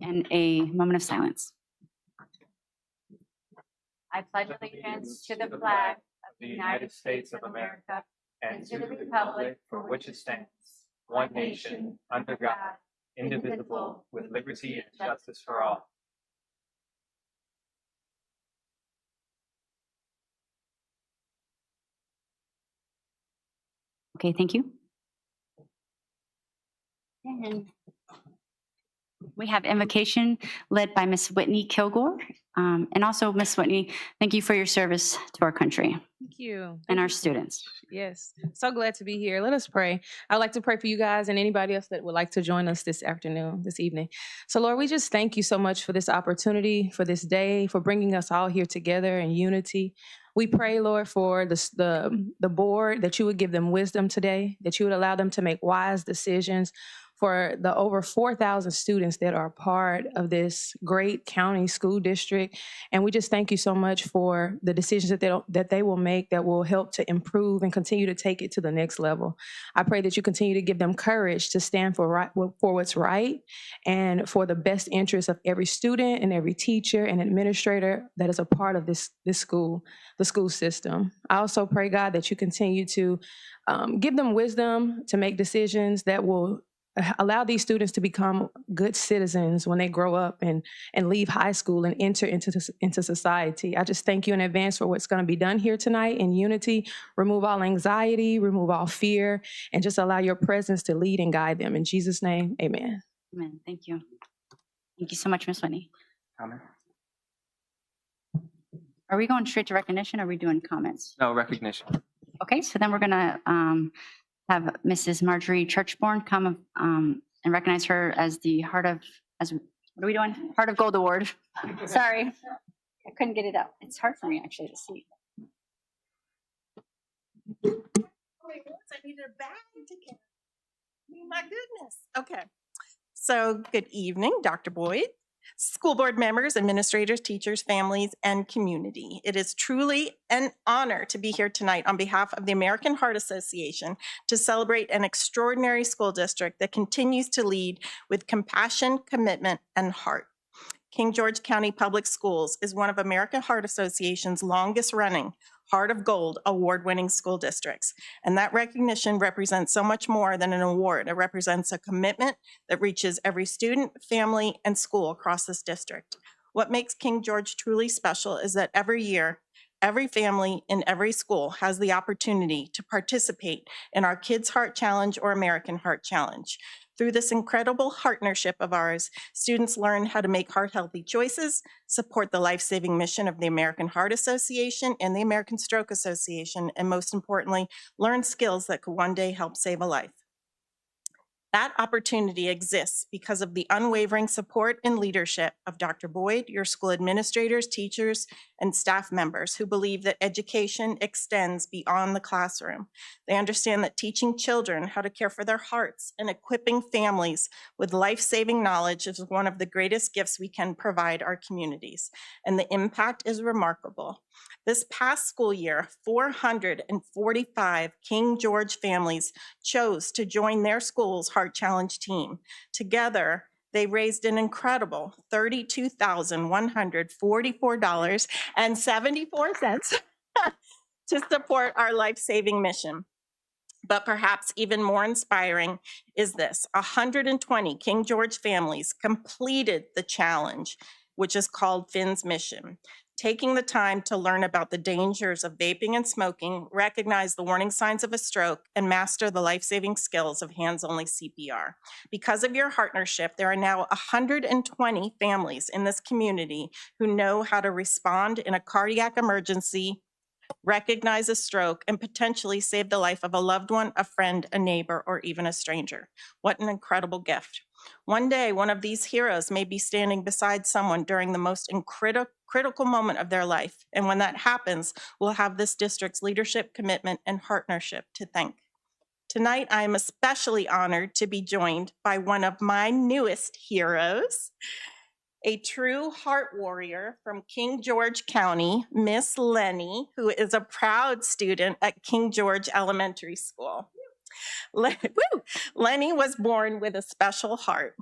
And a moment of silence. I pledge allegiance to the flag of the United States of America and to the republic for which it stands, one nation, under God, indivisible, with liberty and justice for all. Okay, thank you. And we have invocation led by Miss Whitney Kilgore. And also, Miss Whitney, thank you for your service to our country Thank you. and our students. Yes, so glad to be here. Let us pray. I'd like to pray for you guys and anybody else that would like to join us this afternoon, this evening. So, Lord, we just thank you so much for this opportunity, for this day, for bringing us all here together in unity. We pray, Lord, for the board, that you would give them wisdom today, that you would allow them to make wise decisions, for the over 4,000 students that are part of this great county school district. And we just thank you so much for the decisions that they will make that will help to improve and continue to take it to the next level. I pray that you continue to give them courage to stand for what's right and for the best interests of every student and every teacher and administrator that is a part of this school, the school system. I also pray, God, that you continue to give them wisdom to make decisions that will allow these students to become good citizens when they grow up and leave high school and enter into society. I just thank you in advance for what's going to be done here tonight in unity. Remove all anxiety, remove all fear, and just allow your presence to lead and guide them. In Jesus' name, amen. Amen. Thank you. Thank you so much, Miss Whitney. Comment? Are we going straight to recognition or are we doing comments? No, recognition. Okay, so then we're going to have Mrs. Marjorie Churchborn come and recognize her as the Heart of Gold Award. Sorry, I couldn't get it up. It's hard for me actually to see. I needed a bag to carry. My goodness. Okay. So good evening, Dr. Boyd, school board members, administrators, teachers, families, and community. It is truly an honor to be here tonight on behalf of the American Heart Association to celebrate an extraordinary school district that continues to lead with compassion, commitment, and heart. King George County Public Schools is one of American Heart Association's longest running Heart of Gold award-winning school districts. And that recognition represents so much more than an award. It represents a commitment that reaches every student, family, and school across this district. What makes King George truly special is that every year, every family in every school has the opportunity to participate in our Kids Heart Challenge or American Heart Challenge. Through this incredible partnership of ours, students learn how to make heart-healthy choices, support the life-saving mission of the American Heart Association and the American Stroke Association, and most importantly, learn skills that could one day help save a life. That opportunity exists because of the unwavering support and leadership of Dr. Boyd, your school administrators, teachers, and staff members who believe that education extends beyond the classroom. They understand that teaching children how to care for their hearts and equipping families with life-saving knowledge is one of the greatest gifts we can provide our communities, and the impact is remarkable. This past school year, 445 King George families chose to join their school's Heart Challenge team. Together, they raised an incredible $32,144.74 to support our life-saving mission. But perhaps even more inspiring is this: 120 King George families completed the challenge, which is called Finn's Mission. Taking the time to learn about the dangers of vaping and smoking, recognize the warning signs of a stroke, and master the life-saving skills of hands-only CPR. Because of your partnership, there are now 120 families in this community who know how to respond in a cardiac emergency, recognize a stroke, and potentially save the life of a loved one, a friend, a neighbor, or even a stranger. What an incredible gift. One day, one of these heroes may be standing beside someone during the most critical moment of their life. And when that happens, we'll have this district's leadership, commitment, and partnership to thank. Tonight, I am especially honored to be joined by one of my newest heroes, a true heart warrior from King George County, Miss Lenny, who is a proud student at King George Elementary School. Lenny was born with a special heart.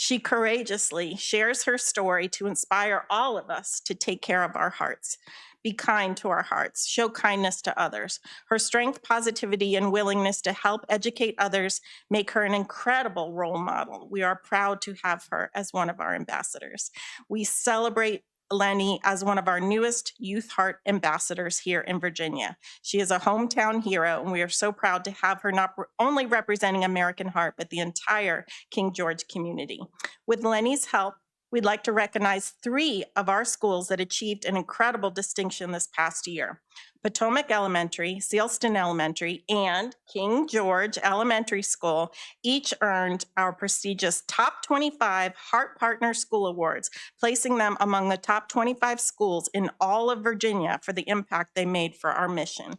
She courageously shares her story to inspire all of us to take care of our hearts. Be kind to our hearts, show kindness to others. Her strength, positivity, and willingness to help educate others make her an incredible role model. We are proud to have her as one of our ambassadors. We celebrate Lenny as one of our newest Youth Heart ambassadors here in Virginia. She is a hometown hero, and we are so proud to have her not only representing American Heart, but the entire King George community. With Lenny's help, we'd like to recognize 3 of our schools that achieved an incredible distinction this past year. Potomac Elementary, Sealston Elementary, and King George Elementary School each earned our prestigious Top 25 Heart Partner School Awards, placing them among the top 25 schools in all of Virginia for the impact they made for our mission.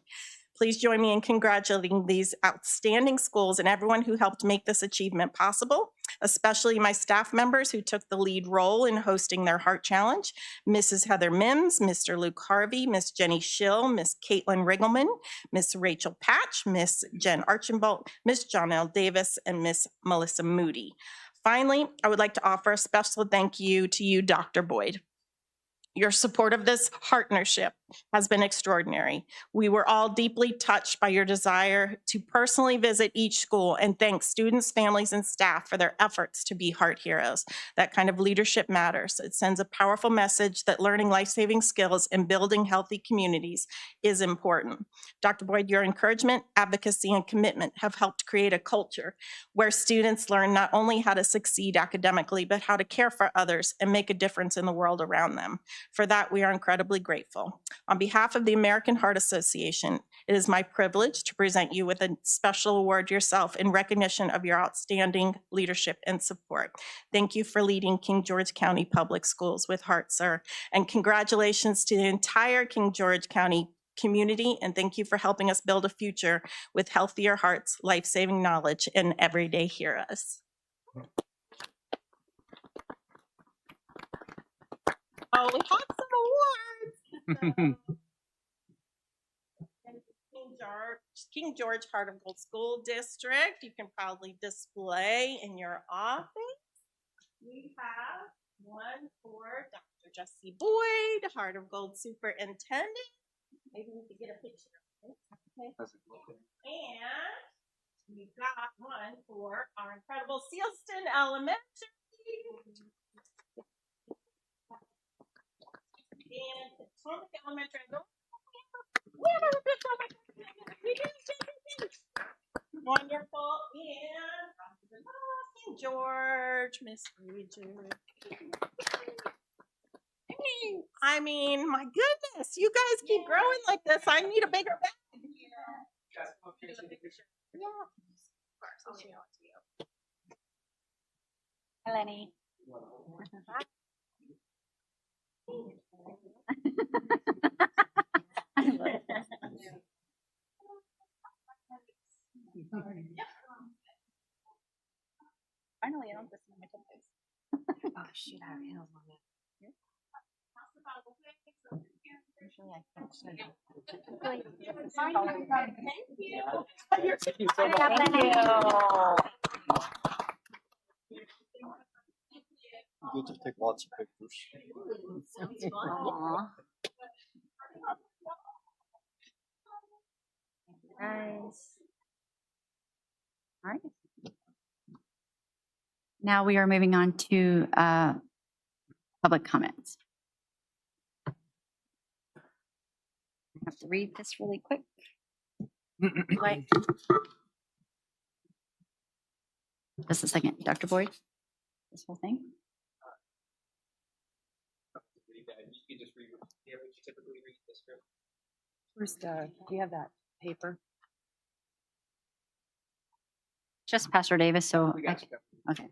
Please join me in congratulating these outstanding schools and everyone who helped make this achievement possible, especially my staff members who took the lead role in hosting their Heart Challenge, Mrs. Heather Mims, Mr. Luke Harvey, Miss Jenny Schill, Miss Caitlin Riggleman, Miss Rachel Patch, Miss Jen Archambault, Miss Jonelle Davis, and Miss Melissa Moody. Finally, I would like to offer a special thank you to you, Dr. Boyd. Your support of this partnership has been extraordinary. We were all deeply touched by your desire to personally visit each school and thank students, families, and staff for their efforts to be heart heroes. That kind of leadership matters. It sends a powerful message that learning life-saving skills and building healthy communities is important. Dr. Boyd, your encouragement, advocacy, and commitment have helped create a culture where students learn not only how to succeed academically, but how to care for others and make a difference in the world around them. For that, we are incredibly grateful. On behalf of the American Heart Association, it is my privilege to present you with a special award yourself in recognition of your outstanding leadership and support. Thank you for leading King George County Public Schools with heart, sir. And congratulations to the entire King George County community, and thank you for helping us build a future with healthier hearts, life-saving knowledge, and everyday heroes. Oh, we have some awards. King George Heart of Gold School District, you can proudly display in your office. We have one for Dr. Jesse Boyd, Heart of Gold Superintendent. Maybe we could get a picture of it. Okay. And we've got one for our incredible Sealston Elementary. And Potomac Elementary. Wonderful. And King George, Miss Bridget. I mean, my goodness, you guys keep growing like this. I need a bigger bag. Yeah. I'll show it to you. Hi, Lenny. Finally, I don't have to see my toes. Oh, shoot, I have heels on it. Usually I can't see. Thank you. Thank you so much. Thank you. You'll just take lots of pictures. Aw. Guys. All right. Now we are moving on to public comments. I have to read this really quick. Wait. Just a second, Dr. Boyd. This whole thing. You can just read what you typically read the script. First, do you have that paper? Just Pastor Davis, so We got you. okay.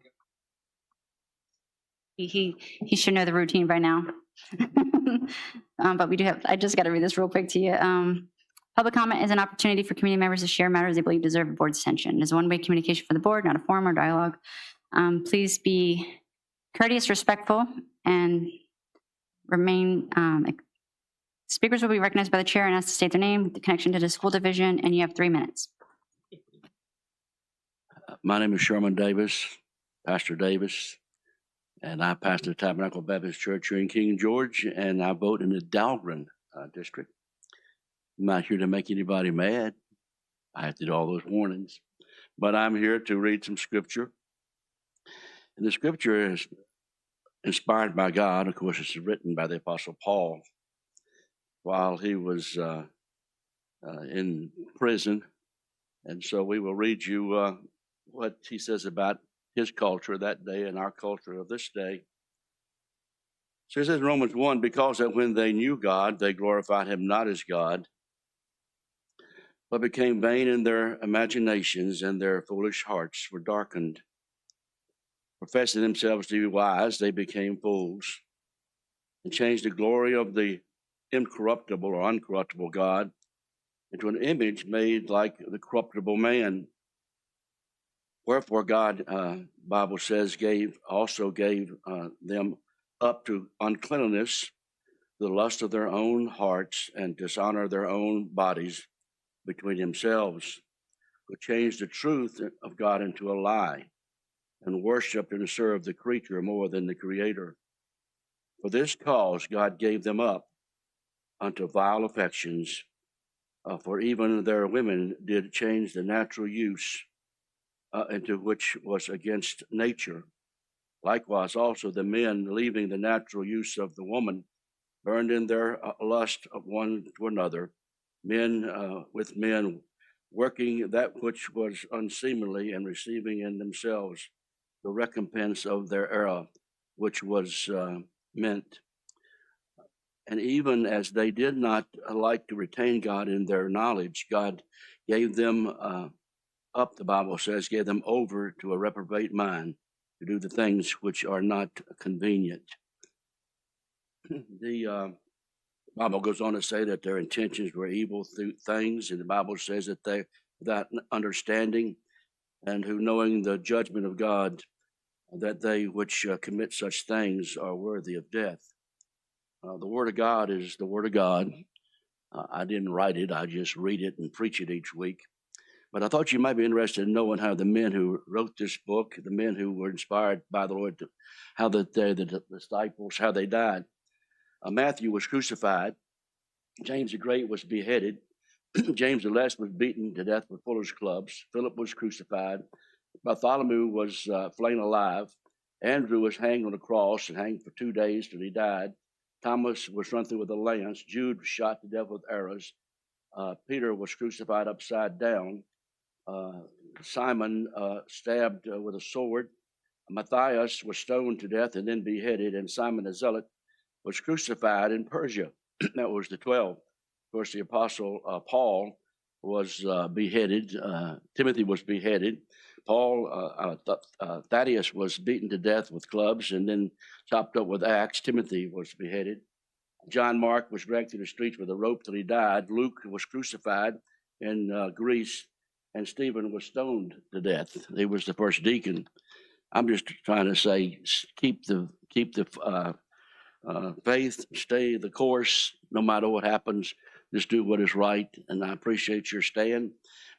He should know the routine by now. But we do have, I just got to read this real quick to you. Public comment is an opportunity for community members to share matters they believe deserve the board's attention. It is a one-way communication for the board, not a forum or dialogue. Please be courteous, respectful, and remain, speakers will be recognized by the chair and asked to state their name, the connection to the school division, and you have 3 minutes. My name is Sherman Davis, Pastor Davis. And I pastor Tabernacle Baptist Church here in King George, and I vote in the Dahlgren district. I'm not here to make anybody mad. I have to do all those warnings. But I'm here to read some scripture. And the scripture is inspired by God. Of course, it's written by the Apostle Paul while he was in prison. And so we will read you what he says about his culture that day and our culture of this day. So it says in Romans 1, because that when they knew God, they glorified him not as God, but became vain in their imaginations, and their foolish hearts were darkened. Professing themselves to be wise, they became fools, and changed the glory of the incorruptible or uncorruptible God into an image made like the corruptible man. Wherefore God, Bible says, also gave them up to uncleanness, the lust of their own hearts, and dishonor their own bodies between themselves, who changed the truth of God into a lie, and worshiped and served the creature more than the Creator. For this cause God gave them up unto vile affections, for even their women did change the natural use into which was against nature. Likewise also the men, leaving the natural use of the woman, burned in their lust of one to another, men with men, working that which was unseemly, and receiving in themselves the recompense of their error, which was meant. And even as they did not like to retain God in their knowledge, God gave them up, the Bible says, gave them over to a reprobate mind to do the things which are not convenient. The Bible goes on to say that their intentions were evil things, and the Bible says that they, without understanding, and who knowing the judgment of God, that they which commit such things are worthy of death. The Word of God is the Word of God. I didn't write it, I just read it and preach it each week. But I thought you might be interested in knowing how the men who wrote this book, the men who were inspired by the Lord, how the disciples, how they died. Matthew was crucified. James the Great was beheaded. James the Less was beaten to death with fuller's clubs. Philip was crucified. Bartholomew was flayed alive. Andrew was hanged on a cross and hanged for 2 days till he died. Thomas was run through with a lance. Jude was shot to death with arrows. Peter was crucified upside down. Simon stabbed with a sword. Matthias was stoned to death and then beheaded. And Simon the Zealot was crucified in Persia. That was the 12. Of course, the apostle Paul was beheaded. Timothy was beheaded. Thaddeus was beaten to death with clubs and then chopped up with axe. Timothy was beheaded. John Mark was dragged through the streets with a rope till he died. Luke was crucified in Greece, and Stephen was stoned to death. He was the first deacon. I'm just trying to say, keep the faith, stay the course, no matter what happens. Just do what is right. And I appreciate your stand.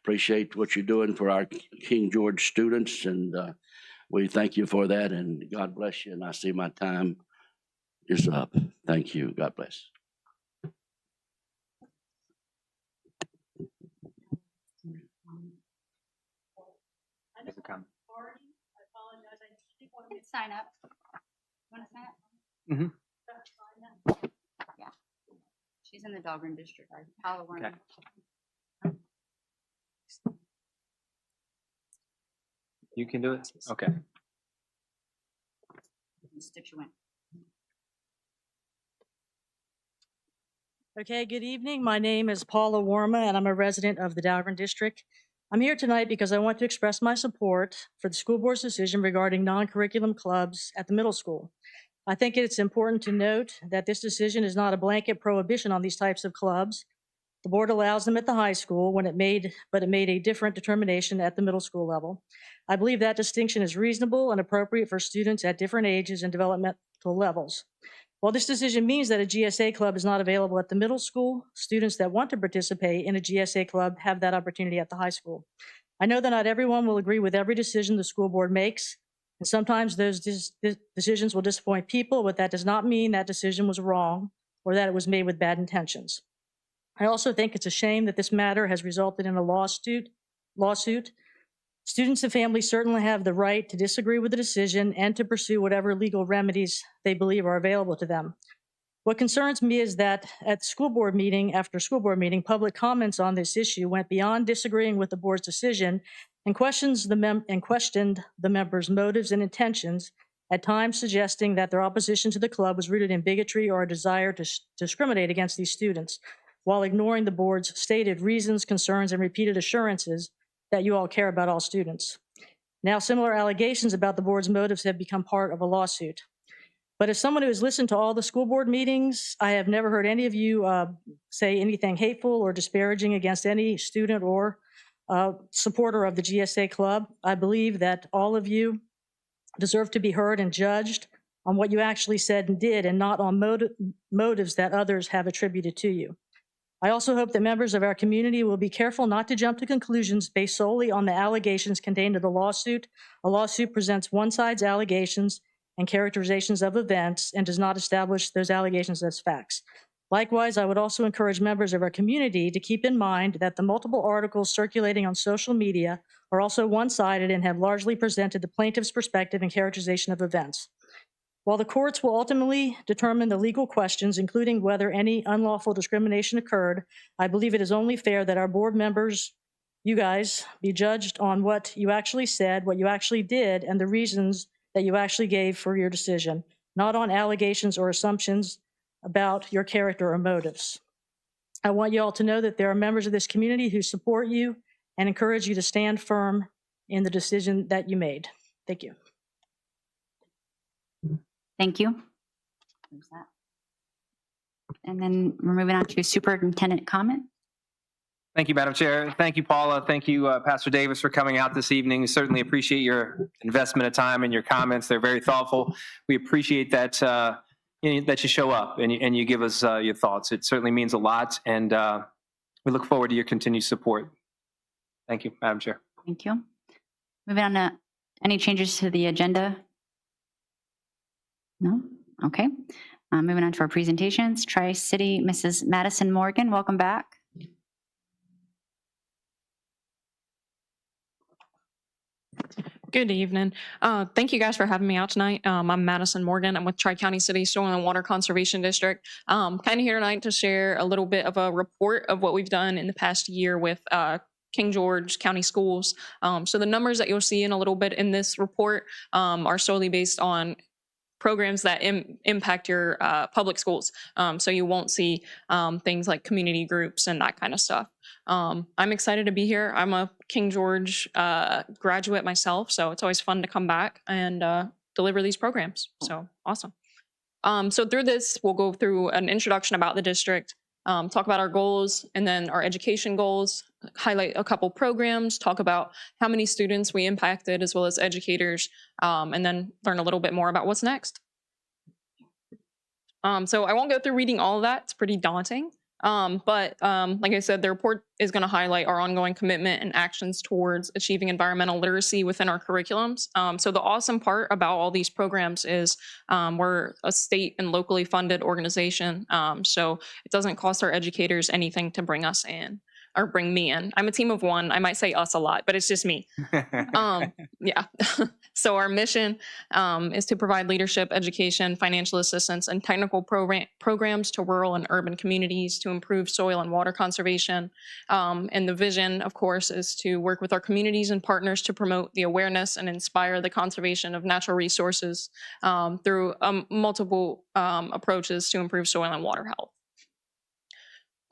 Appreciate what you're doing for our King George students. And we thank you for that. And God bless you. And I see my time is up. Thank you. God bless. There's a comment. You can sign up. You want to sign up? Mhm. Yeah. She's in the Dahlgren district. Paula Warner. Okay. You can do it? Okay. Constituent. Okay, good evening. My name is Paula Warma, and I'm a resident of the Dahlgren District. I'm here tonight because I want to express my support for the school board's decision regarding non-curriculum clubs at the middle school. I think it's important to note that this decision is not a blanket prohibition on these types of clubs. The board allows them at the high school but it made a different determination at the middle school level. I believe that distinction is reasonable and appropriate for students at different ages and developmental levels. While this decision means that a GSA club is not available at the middle school, students that want to participate in a GSA club have that opportunity at the high school. I know that not everyone will agree with every decision the school board makes, And sometimes those decisions will disappoint people, but that does not mean that decision was wrong or that it was made with bad intentions. I also think it's a shame that this matter has resulted in a lawsuit. Students and families certainly have the right to disagree with the decision and to pursue whatever legal remedies they believe are available to them. What concerns me is that at school board meeting after school board meeting, public comments on this issue went beyond disagreeing with the board's decision and questioned the members' motives and intentions, at times suggesting that their opposition to the club was rooted in bigotry or a desire to discriminate against these students, while ignoring the board's stated reasons, concerns, and repeated assurances that you all care about all students. Now, similar allegations about the board's motives have become part of a lawsuit. But as someone who has listened to all the school board meetings, I have never heard any of you say anything hateful or disparaging against any student or supporter of the GSA Club. I believe that all of you deserve to be heard and judged on what you actually said and did, and not on motives that others have attributed to you. I also hope that members of our community will be careful not to jump to conclusions based solely on the allegations contained in the lawsuit. A lawsuit presents one side's allegations and characterizations of events and does not establish those allegations as facts. Likewise, I would also encourage members of our community to keep in mind that the multiple articles circulating on social media are also one-sided and have largely presented the plaintiff's perspective and characterization of events. While the courts will ultimately determine the legal questions, including whether any unlawful discrimination occurred, I believe it is only fair that our board members, you guys, be judged on what you actually said, what you actually did, and the reasons that you actually gave for your decision, not on allegations or assumptions about your character or motives. I want you all to know that there are members of this community who support you and encourage you to stand firm in the decision that you made. Thank you. Thank you. There's that. And then we're moving on to superintendent comment. Thank you, Madam Chair. Thank you, Paula. Thank you, Pastor Davis, for coming out this evening. Certainly appreciate your investment of time and your comments. They're very thoughtful. We appreciate that that you show up and you give us your thoughts. It certainly means a lot, and we look forward to your continued support. Thank you, Madam Chair. Thank you. Moving on to any changes to the agenda? No? Okay. Moving on to our presentations. Tri-City, Mrs. Madison Morgan, welcome back. Good evening. Thank you guys for having me out tonight. I'm Madison Morgan. I'm with Tri-County City Soil and Water Conservation District. Kind of here tonight to share a little bit of a report of what we've done in the past year with King George County Schools. So the numbers that you'll see in a little bit in this report are solely based on programs that impact your public schools. So you won't see things like community groups and that kind of stuff. I'm excited to be here. I'm a King George graduate myself, so it's always fun to come back and deliver these programs. So awesome. So through this, we'll go through an introduction about the district, talk about our goals and then our education goals, highlight a couple programs, talk about how many students we impacted as well as educators, and then learn a little bit more about what's next. So I won't go through reading all of that. It's pretty daunting. But like I said, the report is going to highlight our ongoing commitment and actions towards achieving environmental literacy within our curriculums. So the awesome part about all these programs is we're a state and locally funded organization. So it doesn't cost our educators anything to bring us in or bring me in. I'm a team of one. I might say us a lot, but it's just me. Yeah. So our mission is to provide leadership, education, financial assistance, and technical programs to rural and urban communities to improve soil and water conservation. And the vision, of course, is to work with our communities and partners to promote the awareness and inspire the conservation of natural resources through multiple approaches to improve soil and water health.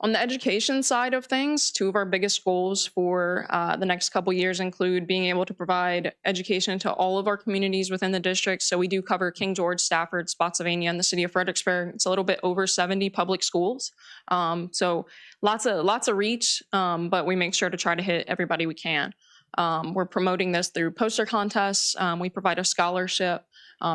On the education side of things, two of our biggest goals for the next couple years include being able to provide education to all of our communities within the district. So we do cover King George, Stafford, Spotsylvania, and the city of Fredericksburg. It's a little bit over 70 public schools. So lots of reach, but we make sure to try to hit everybody we can. We're promoting this through poster contests. We provide a scholarship,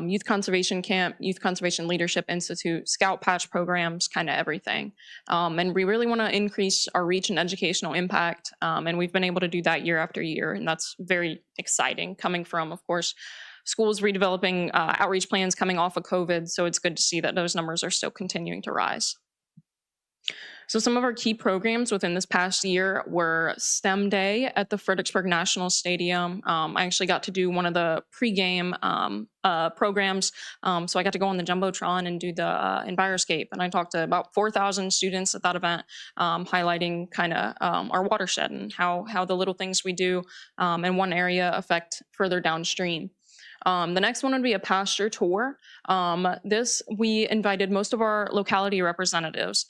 youth conservation camp, youth conservation leadership institute, scout patch programs, kind of everything. And we really want to increase our reach and educational impact. And we've been able to do that year after year. And that's very exciting coming from, of course, schools redeveloping outreach plans coming off of COVID. So it's good to see that those numbers are still continuing to rise. So some of our key programs within this past year were STEM Day at the Fredericksburg National Stadium. I actually got to do one of the pregame programs. So I got to go on the Jumbotron and do the Enviroscape. And I talked to about 4,000 students at that event, highlighting kind of our watershed and how the little things we do in one area affect further downstream. The next one would be a pasture tour. We invited most of our locality representatives.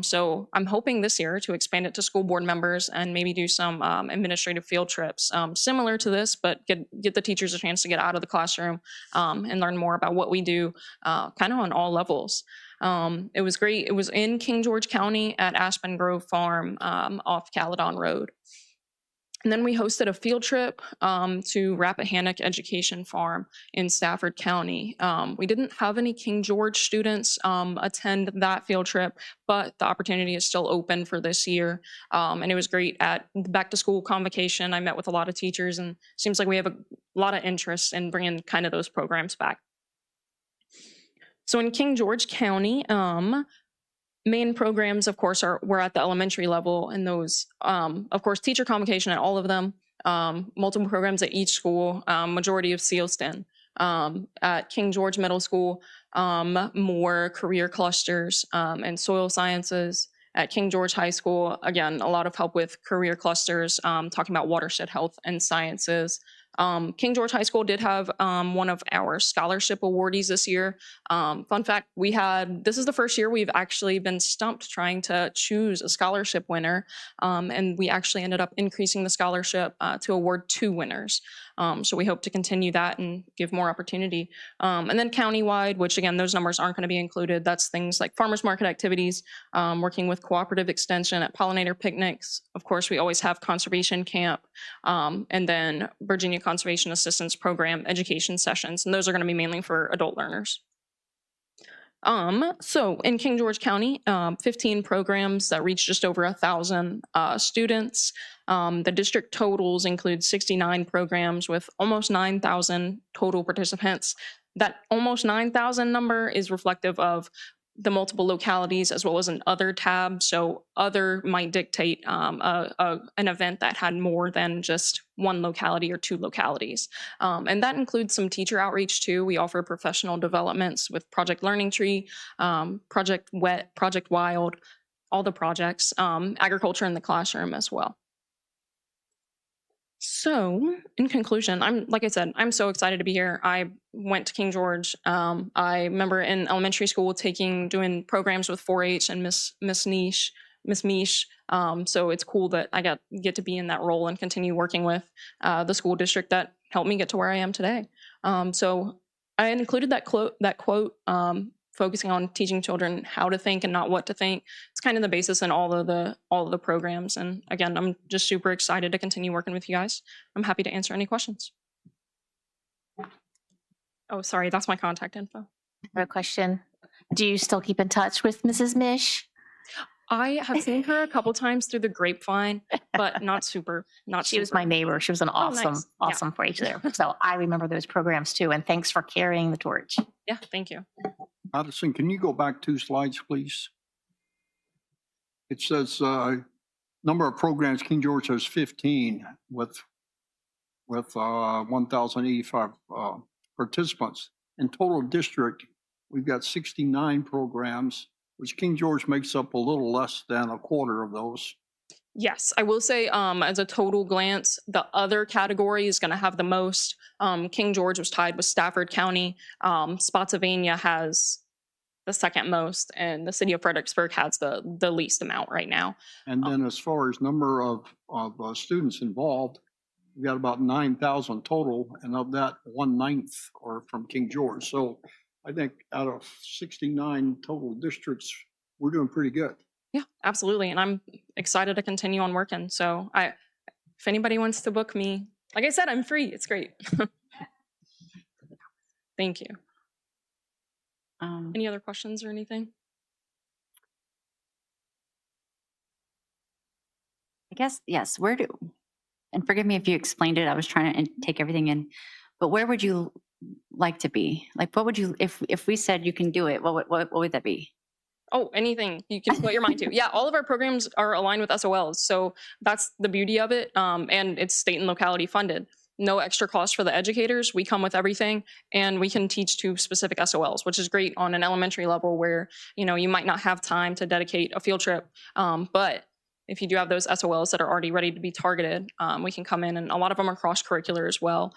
So I'm hoping this year to expand it to school board members and maybe do some administrative field trips similar to this, but get the teachers a chance to get out of the classroom and learn more about what we do kind of on all levels. It was great. It was in King George County at Aspen Grove Farm off Caledon Road. And then we hosted a field trip to Rappahannock Education Farm in Stafford County. We didn't have any King George students attend that field trip, but the opportunity is still open for this year. And it was great at the back to school convocation. I met with a lot of teachers, and it seems like we have a lot of interest in bringing kind of those programs back. So in King George County, main programs, of course, were at the elementary level, and those, of course, teacher convocation at all of them, multiple programs at each school, majority of SEALSTEM. At King George Middle School, more career clusters and soil sciences. At King George High School, again, a lot of help with career clusters, talking about watershed health and sciences. King George High School did have one of our scholarship awardees this year. Fun fact, this is the first year we've actually been stumped trying to choose a scholarship winner. And we actually ended up increasing the scholarship to award 2 winners. So we hope to continue that and give more opportunity. And then countywide, which again, those numbers aren't going to be included. That's things like farmers market activities, working with cooperative extension at pollinator picnics. Of course, we always have conservation camp, and then Virginia Conservation Assistance Program education sessions. And those are going to be mainly for adult learners. So in King George County, 15 programs that reach just over 1,000 students. The district totals include 69 programs with almost 9,000 total participants. That almost 9,000 number is reflective of the multiple localities as well as an other tab. So other might dictate an event that had more than just one locality or 2 localities. And that includes some teacher outreach too. We offer professional developments with Project Learning Tree, Project WET, Project Wild, all the projects, agriculture in the classroom as well. So in conclusion, like I said, I'm so excited to be here. I went to King George. I remember in elementary school doing programs with 4-H and Miss Mish. So it's cool that I get to be in that role and continue working with the school district that helped me get to where I am today. So I included that quote, focusing on teaching children how to think and not what to think. It's kind of the basis in all of the programs. And again, I'm just super excited to continue working with you guys. I'm happy to answer any questions. Oh, sorry, that's my contact info. I have a question. Do you still keep in touch with Mrs. Mish? I have seen her a couple times through the grapevine, but not super. She was my neighbor. She was an awesome, nice. Yeah. awesome 4-H there. So I remember those programs too. And thanks for carrying the torch. Yeah, thank you. Madison, can you go back 2 slides, please? It says number of programs. King George has 15 with 1,085 participants. In total district, we've got 69 programs, which King George makes up a little less than a quarter of those. Yes, I will say as a total glance, the other category is going to have the most. King George was tied with Stafford County. Spotsylvania has the second most, and the city of Fredericksburg has the least amount right now. And then as far as number of students involved, we got about 9,000 total, and of that 1/9 are from King George. So I think out of 69 total districts, we're doing pretty good. Yeah, absolutely. And I'm excited to continue on working. So if anybody wants to book me, like I said, I'm free. It's great. Thank you. Any other questions or anything? I guess, yes, and forgive me if you explained it, I was trying to take everything in, but where would you like to be? Like, what would you, if we said you can do it, what would that be? Oh, anything you can put your mind to. Yeah, all of our programs are aligned with SOLs. So that's the beauty of it. And it's state and locality funded. No extra cost for the educators. We come with everything and we can teach to specific SOLs, which is great on an elementary level where, you might not have time to dedicate a field trip. But if you do have those SOLs that are already ready to be targeted, we can come in, and a lot of them are cross-curricular as well.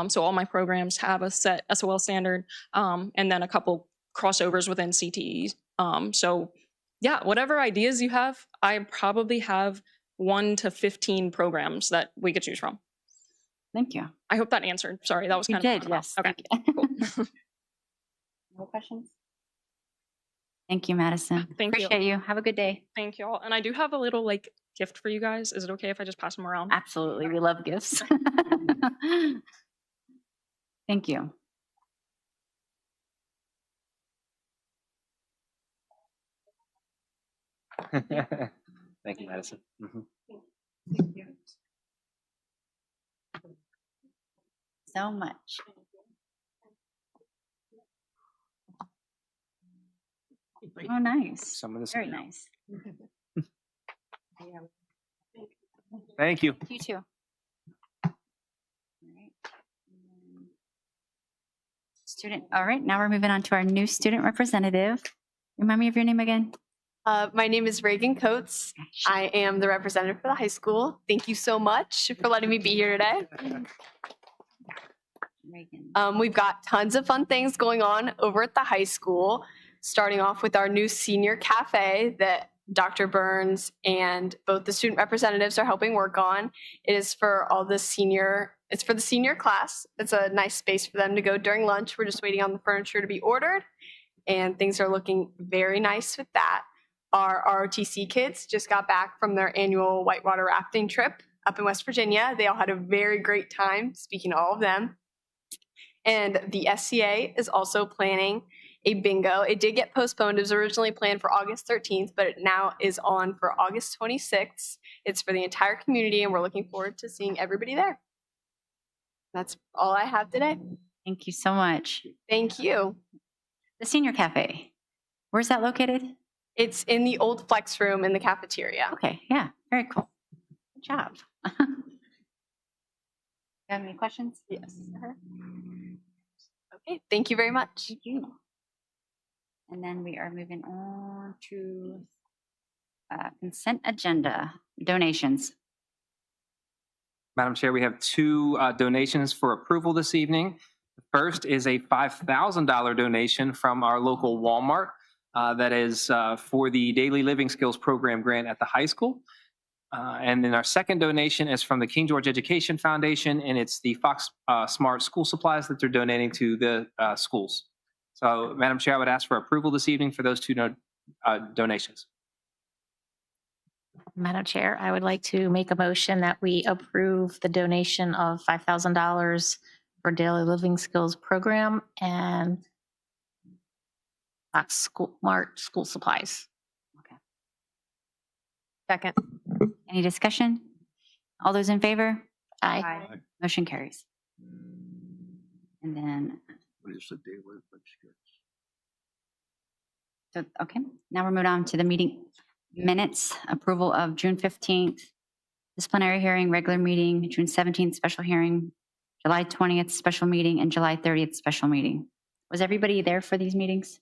So all my programs have a set SOL standard, and then a couple crossovers within CTEs. So yeah, whatever ideas you have, I probably have 1 to 15 programs that we could choose from. Thank you. I hope that answered. Sorry, that was You kind of did, roundabout. yes. Okay. Thank you. Cool. More questions? Thank you, Madison. Thank you. Appreciate you. Have a good day. Thank you all. And I do have a little gift for you guys. Is it okay if I just pass them around? Absolutely. We love gifts. Thank you. Thank you, Madison. Mhm. So much. Oh, nice. Some of this. Very nice. Thank you. You too. All right. Student, all right, now we're moving on to our new student representative. Remind me of your name again. My name is Reagan Coates. I am the representative for the high school. Thank you so much for letting me be here today. Reagan. We've got tons of fun things going on over at the high school, starting off with our new senior cafe that Dr. Burns and both the student representatives are helping work on. It is for the senior class. It's a nice space for them to go during lunch. We're just waiting on the furniture to be ordered, and things are looking very nice with that. Our ROTC kids just got back from their annual whitewater rafting trip up in West Virginia. They all had a very great time, speaking to all of them. And the SCA is also planning a bingo. It did get postponed. It was originally planned for August 13th, but it now is on for August 26th. It's for the entire community, and we're looking forward to seeing everybody there. That's all I have today. Thank you so much. Thank you. The Senior Cafe, where's that located? It's in the old flex room in the cafeteria. Okay, yeah, very cool. Good job. You have any questions? Yes. Okay, thank you very much. Thank you. And then we are moving on to consent agenda, donations. Madam Chair, we have 2 donations for approval this evening. The first is a $5,000 donation from our local Walmart that is for the Daily Living Skills Program grant at the high school. And then our second donation is from the King George Education Foundation, and it's the Fox Smart school supplies that they're donating to the schools. So, Madam Chair, I would ask for approval this evening for those 2 donations. Madam Chair, I would like to make a motion that we approve the donation of $5,000 for Daily Living Skills Program and Fox Smart school supplies. Second. Any discussion? All those in favor? Aye. Motion carries. And then, What is the day with so, okay, now we're moving on to the meeting minutes, approval of June 15th, disciplinary hearing, regular meeting, June 17th, special hearing, July 20th, special meeting, and July 30th, special meeting. Was everybody there for these meetings?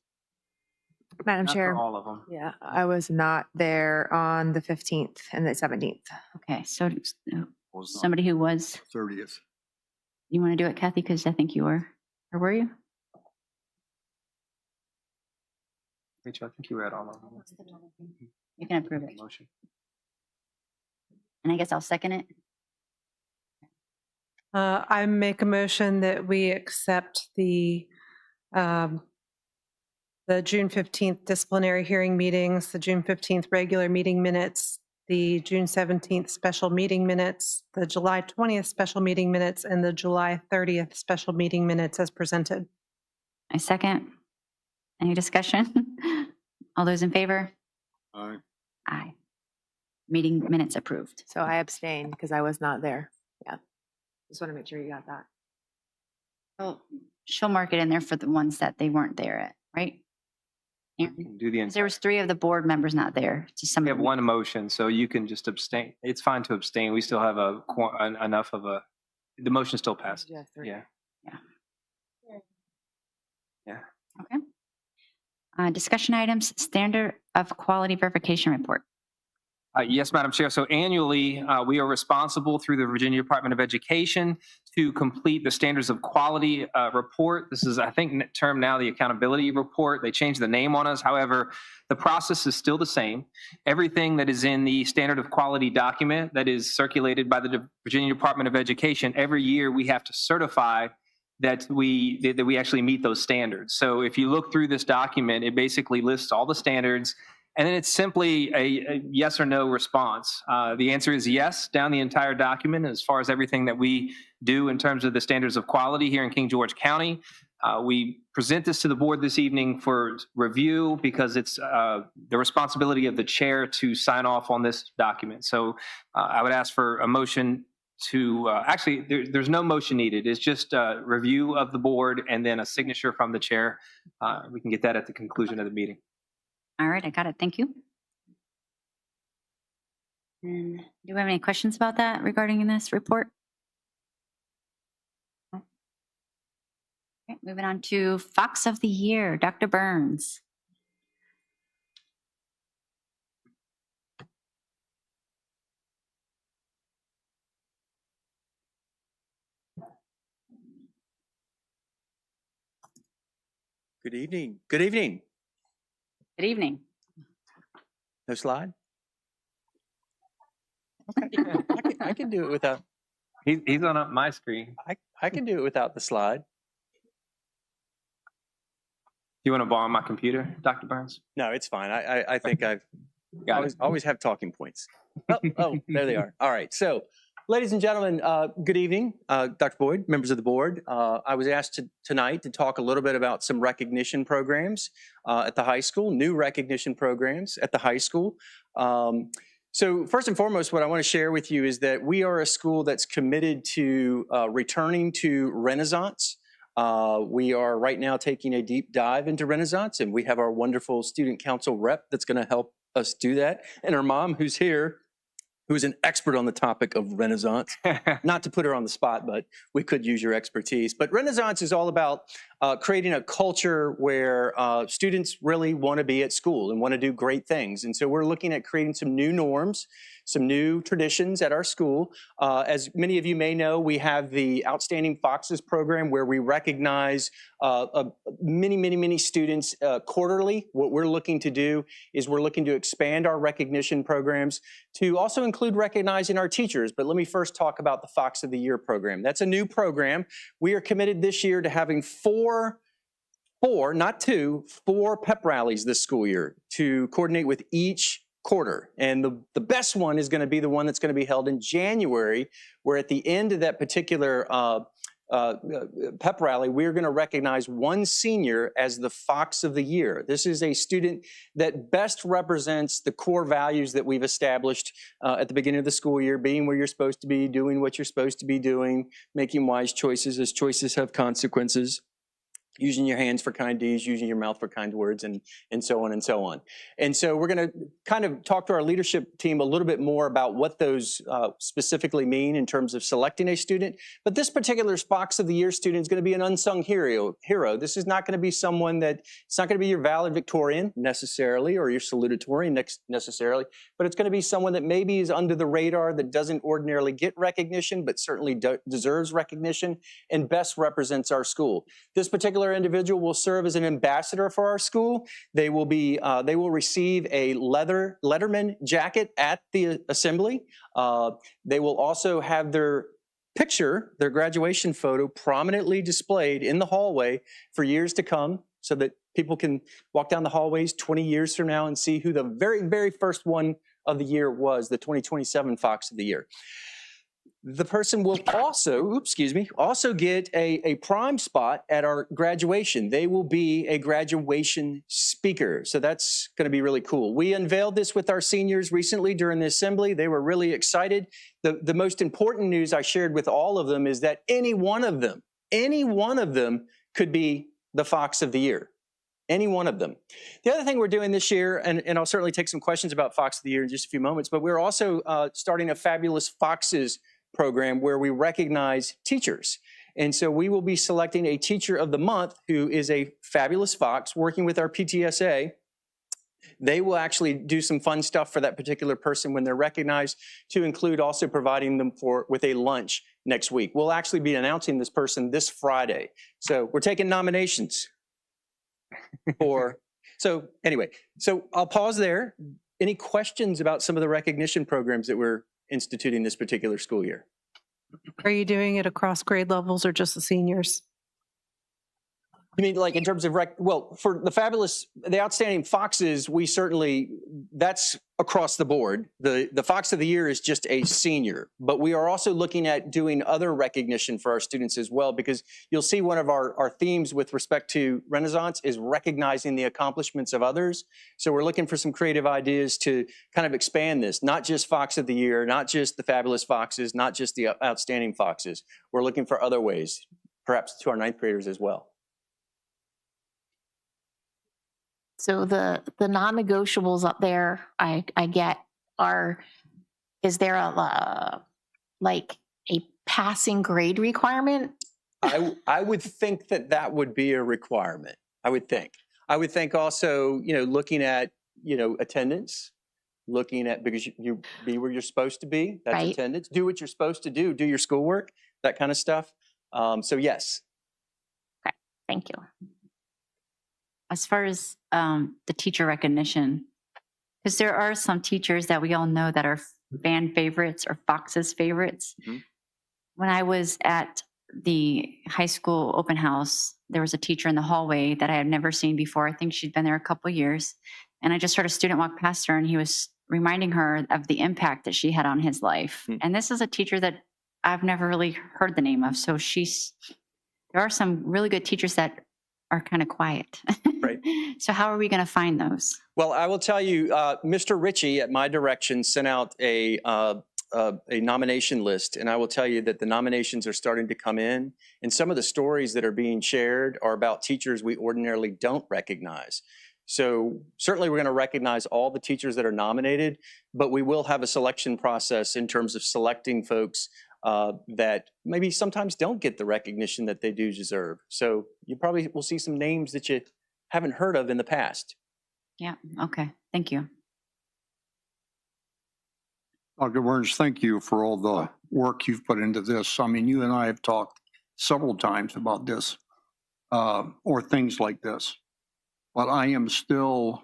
Madam Not for Chair, all of them. yeah, I was not there on the 15th and the 17th. Okay, so Was not somebody who was, 30th. you want to do it, Kathy? Because I think you were, or were you? Rachel, I think you were at all of them. You can approve it. Motion. And I guess I'll second it. I make a motion that we accept the June 15th disciplinary hearing meetings, the June 15th regular meeting minutes, the June 17th special meeting minutes, the July 20th special meeting minutes, and the July 30th special meeting minutes as presented. I second. Any discussion? All those in favor? Aye. Aye. Meeting minutes approved. So I abstain because I was not there. Yeah. Just want to make sure you got that. Oh, she'll mark it in there for the ones that they weren't there at, right? Aaron? Do the, 'Cause there was 3 of the board members not there, just some we of have them. one motion, so you can just abstain. It's fine to abstain. We still have enough of a, the motion still passed. Yeah. Discussion items, standard of quality verification report. Yes, Madam Chair. So annually, we are responsible through the Virginia Department of Education to complete the standards of quality report. This is, I think, termed now the accountability report. They changed the name on us. However, the process is still the same. Everything that is in the standard of quality document that is circulated by the Virginia Department of Education, every year we have to certify that we actually meet those standards. So if you look through this document, it basically lists all the standards. And then it's simply a yes or no response. The answer is yes down the entire document as far as everything that we do in terms of the standards of quality here in King George County. We present this to the board this evening for review because it's the responsibility of the chair to sign off on this document. So I would ask for a motion to, actually, there's no motion needed. It's just a review of the board and then a signature from the chair. We can get that at the conclusion of the meeting. All right, I got it. Thank you. And do we have any questions about that regarding this report? Okay, moving on to Fox of the Year, Dr. Burns. Good evening. Good evening. Good evening. No slide? Okay. I can do it without. He's on my screen. I can do it without the slide. Do you want to borrow my computer, Dr. Burns? No, it's fine. I think I've Got it. always have talking points. Oh, there they are. All right. So, ladies and gentlemen, good evening. Dr. Boyd, members of the board. I was asked tonight to talk a little bit about some recognition programs at the high school, new recognition programs at the high school. So first and foremost, what I want to share with you is that we are a school that's committed to returning to Renaissance. We are right now taking a deep dive into Renaissance, and we have our wonderful student council rep that's going to help us do that, and our mom who's here, who's an expert on the topic of Renaissance. Not to put her on the spot, but we could use your expertise. But Renaissance is all about creating a culture where students really want to be at school and want to do great things. And so we're looking at creating some new norms, some new traditions at our school. As many of you may know, we have the Outstanding Foxes program where we recognize many students quarterly. What we're looking to do is we're looking to expand our recognition programs to also include recognizing our teachers. But let me first talk about the Fox of the Year program. That's a new program. We are committed this year to having four, not two, 4 pep rallies this school year to coordinate with each quarter. And the best one is going to be the one that's going to be held in January, where at the end of that particular pep rally, we're going to recognize one senior as the Fox of the Year. This is a student that best represents the core values that we've established at the beginning of the school year, being where you're supposed to be, doing what you're supposed to be doing, making wise choices as choices have consequences, using your hands for kind deeds, using your mouth for kind words, and so on and so on. And so we're going to kind of talk to our leadership team a little bit more about what those specifically mean in terms of selecting a student. But this particular Fox of the Year student is going to be an unsung hero. This is not going to be someone that, it's not going to be your valedictorian necessarily, or your salutatorian necessarily, but it's going to be someone that maybe is under the radar, that doesn't ordinarily get recognition, but certainly deserves recognition and best represents our school. This particular individual will serve as an ambassador for our school. They will receive a Letterman jacket at the assembly. They will also have their picture, their graduation photo, prominently displayed in the hallway for years to come, so that people can walk down the hallways 20 years from now and see who the very first one of the year was, the 2027 Fox of the Year. The person will also get a prime spot at our graduation. They will be a graduation speaker. So that's going to be really cool. We unveiled this with our seniors recently during the assembly. They were really excited. The most important news I shared with all of them is that any one of them could be the Fox of the Year. Any one of them. The other thing we're doing this year, and I'll certainly take some questions about Fox of the Year in just a few moments, but we're also starting a Fabulous Foxes program where we recognize teachers. And so we will be selecting a Teacher of the Month who is a fabulous fox, working with our PTSA. They will actually do some fun stuff for that particular person when they're recognized, to include also providing them with a lunch next week. We'll actually be announcing this person this Friday. So we're taking nominations so anyway, so I'll pause there. Any questions about some of the recognition programs that we're instituting this particular school year? Are you doing it across grade levels or just the seniors? You mean like in terms of well, for the Outstanding Foxes, we certainly, that's across the board. The Fox of the Year is just a senior, but we are also looking at doing other recognition for our students as well, because you'll see one of our themes with respect to Renaissance is recognizing the accomplishments of others. So we're looking for some creative ideas to kind of expand this, not just Fox of the Year, not just the Fabulous Foxes, not just the Outstanding Foxes. We're looking for other ways, perhaps to our ninth graders as well. So the non-negotiables up there, I get is there like a passing grade requirement? I would think that would be a requirement. I would think also, looking at, attendance, looking at, because you be where you're supposed to be, that's Right. attendance, do what you're supposed to do your schoolwork, that kind of stuff. So yes. Okay, thank you. As far as the teacher recognition, because there are some teachers that we all know that are fan favorites or Fox's favorites. Mhm. When I was at the high school open house, there was a teacher in the hallway that I had never seen before. I think she'd been there a couple of years. And I just heard a student walk past her and he was reminding her of the impact that she had on his life. And this is a teacher that I've never really heard the name of. So there are some really good teachers that are kind of quiet. Right. So how are we going to find those? Well, I will tell you, Mr. Ritchie, at my direction, sent out a nomination list, and I will tell you that the nominations are starting to come in, and some of the stories that are being shared are about teachers we ordinarily don't recognize. So certainly we're going to recognize all the teachers that are nominated, but we will have a selection process in terms of selecting folks that maybe sometimes don't get the recognition that they do deserve. So you probably will see some names that you haven't heard of in the past. Yeah. Okay. Thank you. Dr. Burns, thank you for all the work you've put into this. I mean, you and I have talked several times about this or things like this, but I am still,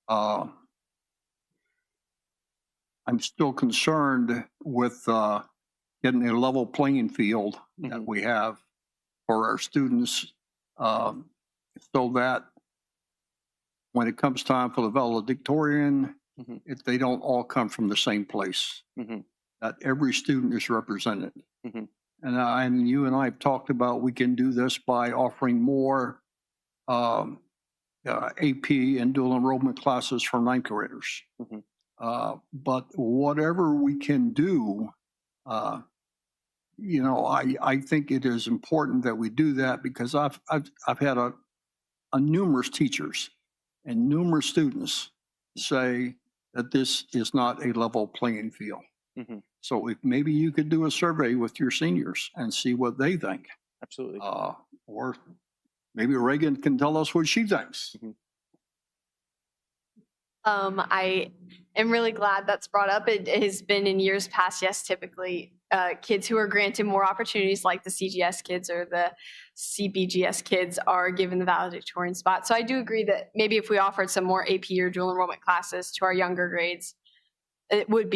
I'm still concerned with getting a level playing field that we have for our students, so that when it comes time for the valedictorian, if they don't all come from the same place, that every student is represented. And you and I have talked about we can do this by offering more AP and dual enrollment classes for ninth graders. But whatever we can do, I think it is important that we do that, because I've had a numerous teachers and numerous students say that this is not a level playing field. So if maybe you could do a survey with your seniors and see what they think. Absolutely. Or maybe Reagan can tell us what she thinks. I am really glad that's brought up. It has been in years past, yes, typically kids who are granted more opportunities, like the CGS kids or the CBGS kids, are given the valedictorian spot. So I do agree that maybe if we offered some more AP or dual enrollment classes to our younger grades, it would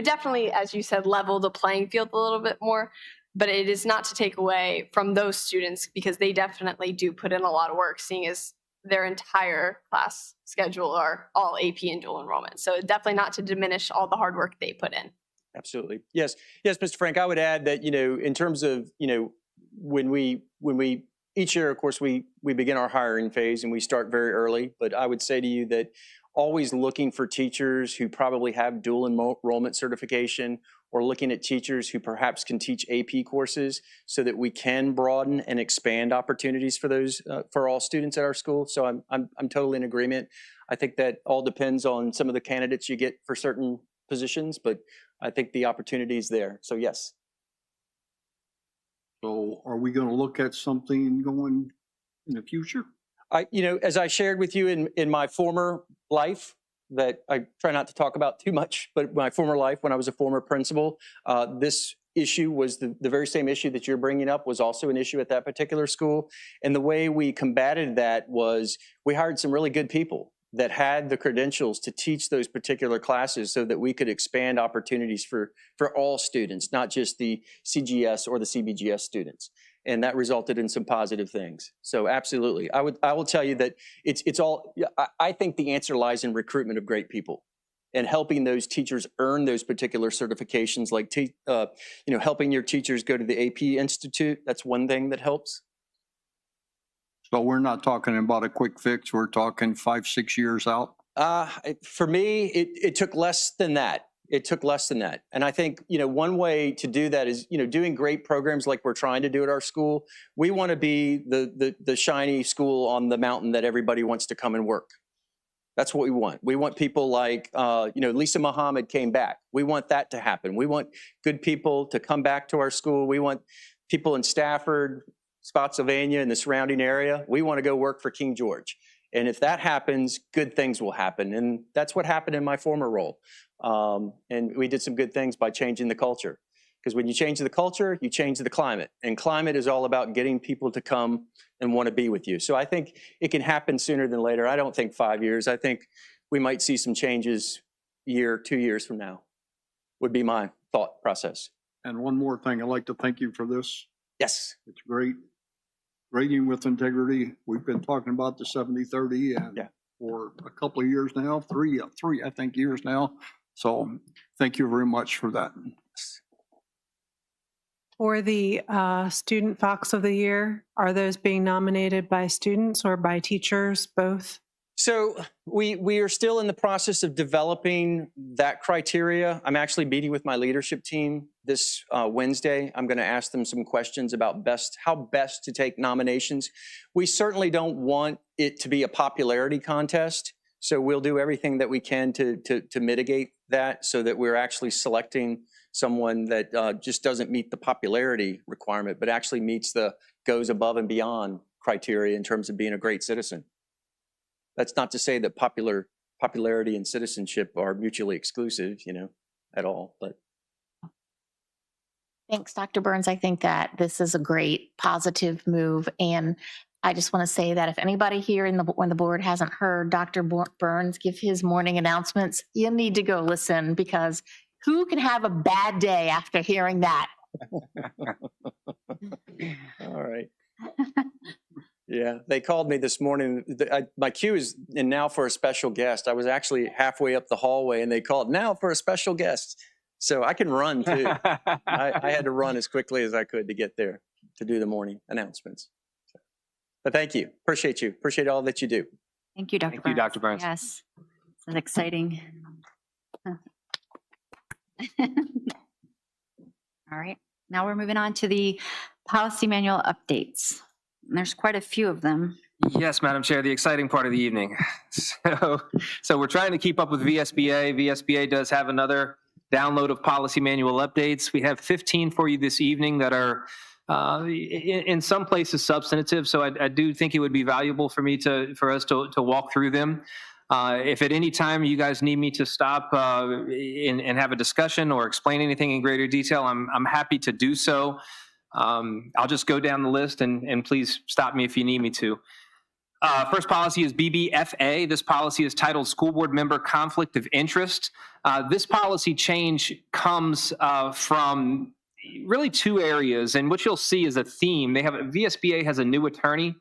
definitely, as you said, level the playing field a little bit more. But it is not to take away from those students, because they definitely do put in a lot of work, seeing as their entire class schedule are all AP and dual enrollment. So definitely not to diminish all the hard work they put in. Absolutely. Yes, Mr. Frank, I would add that, in terms of, when we each year, of course, we begin our hiring phase and we start very early, but I would say to you that always looking for teachers who probably have dual enrollment certification or looking at teachers who perhaps can teach AP courses so that we can broaden and expand opportunities for those, for all students at our school. So I'm totally in agreement. I think that all depends on some of the candidates you get for certain positions, but I think the opportunity is there. So yes. So are we going to look at something going in the future? As I shared with you in my former life, that I try not to talk about too much, but my former life when I was a former principal, this issue was the very same issue that you're bringing up was also an issue at that particular school. And the way we combated that was we hired some really good people that had the credentials to teach those particular classes so that we could expand opportunities for all students, not just the CGS or the CBGS students. And that resulted in some positive things. So absolutely, I will tell you that it's all, I think the answer lies in recruitment of great people and helping those teachers earn those particular certifications, like helping your teachers go to the AP Institute. That's one thing that helps. So we're not talking about a quick fix. We're talking 5-6 years out. For me, it took less than that. It took less than that. And I think, one way to do that is, doing great programs like we're trying to do at our school. We want to be the shiny school on the mountain that everybody wants to come and work. That's what we want. We want people like, Lisa Muhammad came back. We want that to happen. We want good people to come back to our school. We want people in Stafford, Spotsylvania, and the surrounding area. We want to go work for King George. And if that happens, good things will happen. And that's what happened in my former role. And we did some good things by changing the culture. Because when you change the culture, you change the climate. And climate is all about getting people to come and want to be with you. So I think it can happen sooner than later. I don't think 5 years. I think we might see some changes year, 2 years from now, would be my thought process. And one more thing, I'd like to thank you for this. Yes. It's great. Grading with integrity. We've been talking about the 70-30 and for a couple of years now, three, I think, years now. So thank you very much for that. For the Student Fox of the Year, are those being nominated by students or by teachers, both? So we are still in the process of developing that criteria. I'm actually meeting with my leadership team this Wednesday. I'm going to ask them some questions about how best to take nominations. We certainly don't want it to be a popularity contest. So we'll do everything that we can to mitigate that so that we're actually selecting someone that just doesn't meet the popularity requirement, but actually meets the goes above and beyond criteria in terms of being a great citizen. That's not to say that popularity and citizenship are mutually exclusive, at all. But Thanks, Dr. Burns. I think that this is a great positive move. And I just want to say that if anybody here when the board hasn't heard Dr. Burns give his morning announcements, you need to go listen, because who can have a bad day after hearing that? all right. Yeah, they called me this morning. My queue is in now for a special guest. I was actually halfway up the hallway and they called now for a special guest. So I can run too. I had to run as quickly as I could to get there to do the morning announcements. But thank you. Appreciate you. Appreciate all that you do. Thank you, Dr. Thank Burns. you, Dr. Burns. Yes, this is exciting. All right, now we're moving on to the policy manual updates. And there's quite a few of them. Yes, Madam Chair, the exciting part of the evening. So we're trying to keep up with VSBA. VSBA does have another download of policy manual updates. We have 15 for you this evening that are in some places substantive. So I do think it would be valuable for us to walk through them. If at any time you guys need me to stop and have a discussion or explain anything in greater detail, I'm happy to do so. I'll just go down the list and please stop me if you need me to. First policy is BBFA. This policy is titled School Board Member Conflict of Interest. This policy change comes from really two areas, and what you'll see is a theme. VSBA has a new attorney,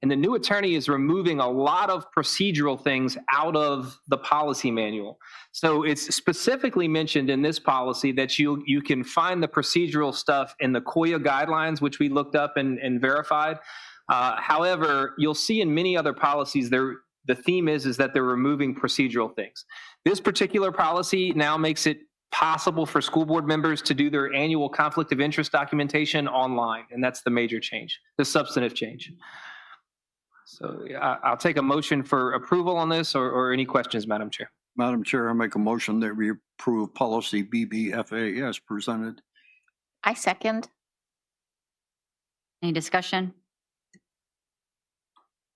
and the new attorney is removing a lot of procedural things out of the policy manual. So it's specifically mentioned in this policy that you can find the procedural stuff in the COIA guidelines, which we looked up and verified. However, you'll see in many other policies, the theme is that they're removing procedural things. This particular policy now makes it possible for school board members to do their annual conflict of interest documentation online, and that's the major change, the substantive change. So I'll take a motion for approval on this, or any questions, Madam Chair. Madam Chair, I make a motion that we approve policy BBFA as presented. I second. Any discussion?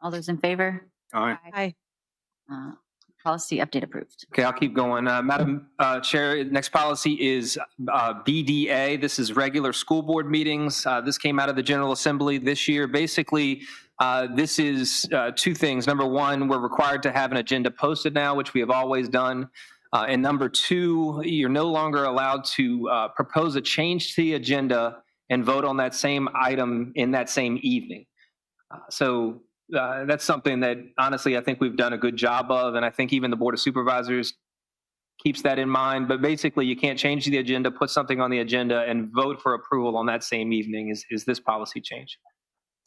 All those in favor? Aye. Aye. Policy update approved. Okay, I'll keep going. Madam Chair, next policy is BDA. This is regular school board meetings. This came out of the General Assembly this year. Basically, this is two things. Number one, we're required to have an agenda posted now, which we have always done. And number two, you're no longer allowed to propose a change to the agenda and vote on that same item in that same evening. So that's something that honestly I think we've done a good job of, and I think even the Board of Supervisors keeps that in mind. But basically, you can't change the agenda, put something on the agenda, and vote for approval on that same evening is this policy change.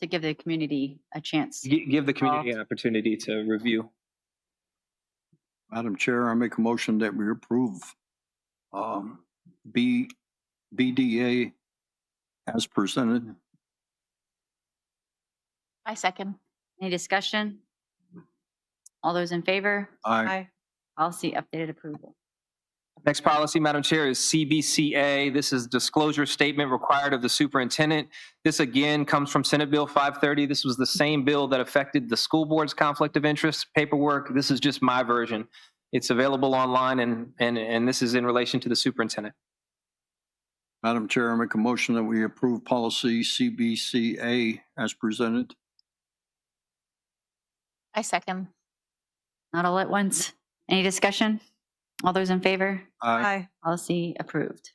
To give the community a chance. Give the community an opportunity to review. Madam Chair, I make a motion that we approve BDA as presented. I second. Any discussion? All those in favor? Aye. Policy updated approval. Next policy, Madam Chair, is CBCA. This is disclosure statement required of the superintendent. This again comes from Senate Bill 530. This was the same bill that affected the school board's conflict of interest paperwork. This is just my version. It's available online, and this is in relation to the superintendent. Madam Chair, I make a motion that we approve policy CBCA as presented. I second. Not all at once. Any discussion? All those in favor? Aye. Policy approved.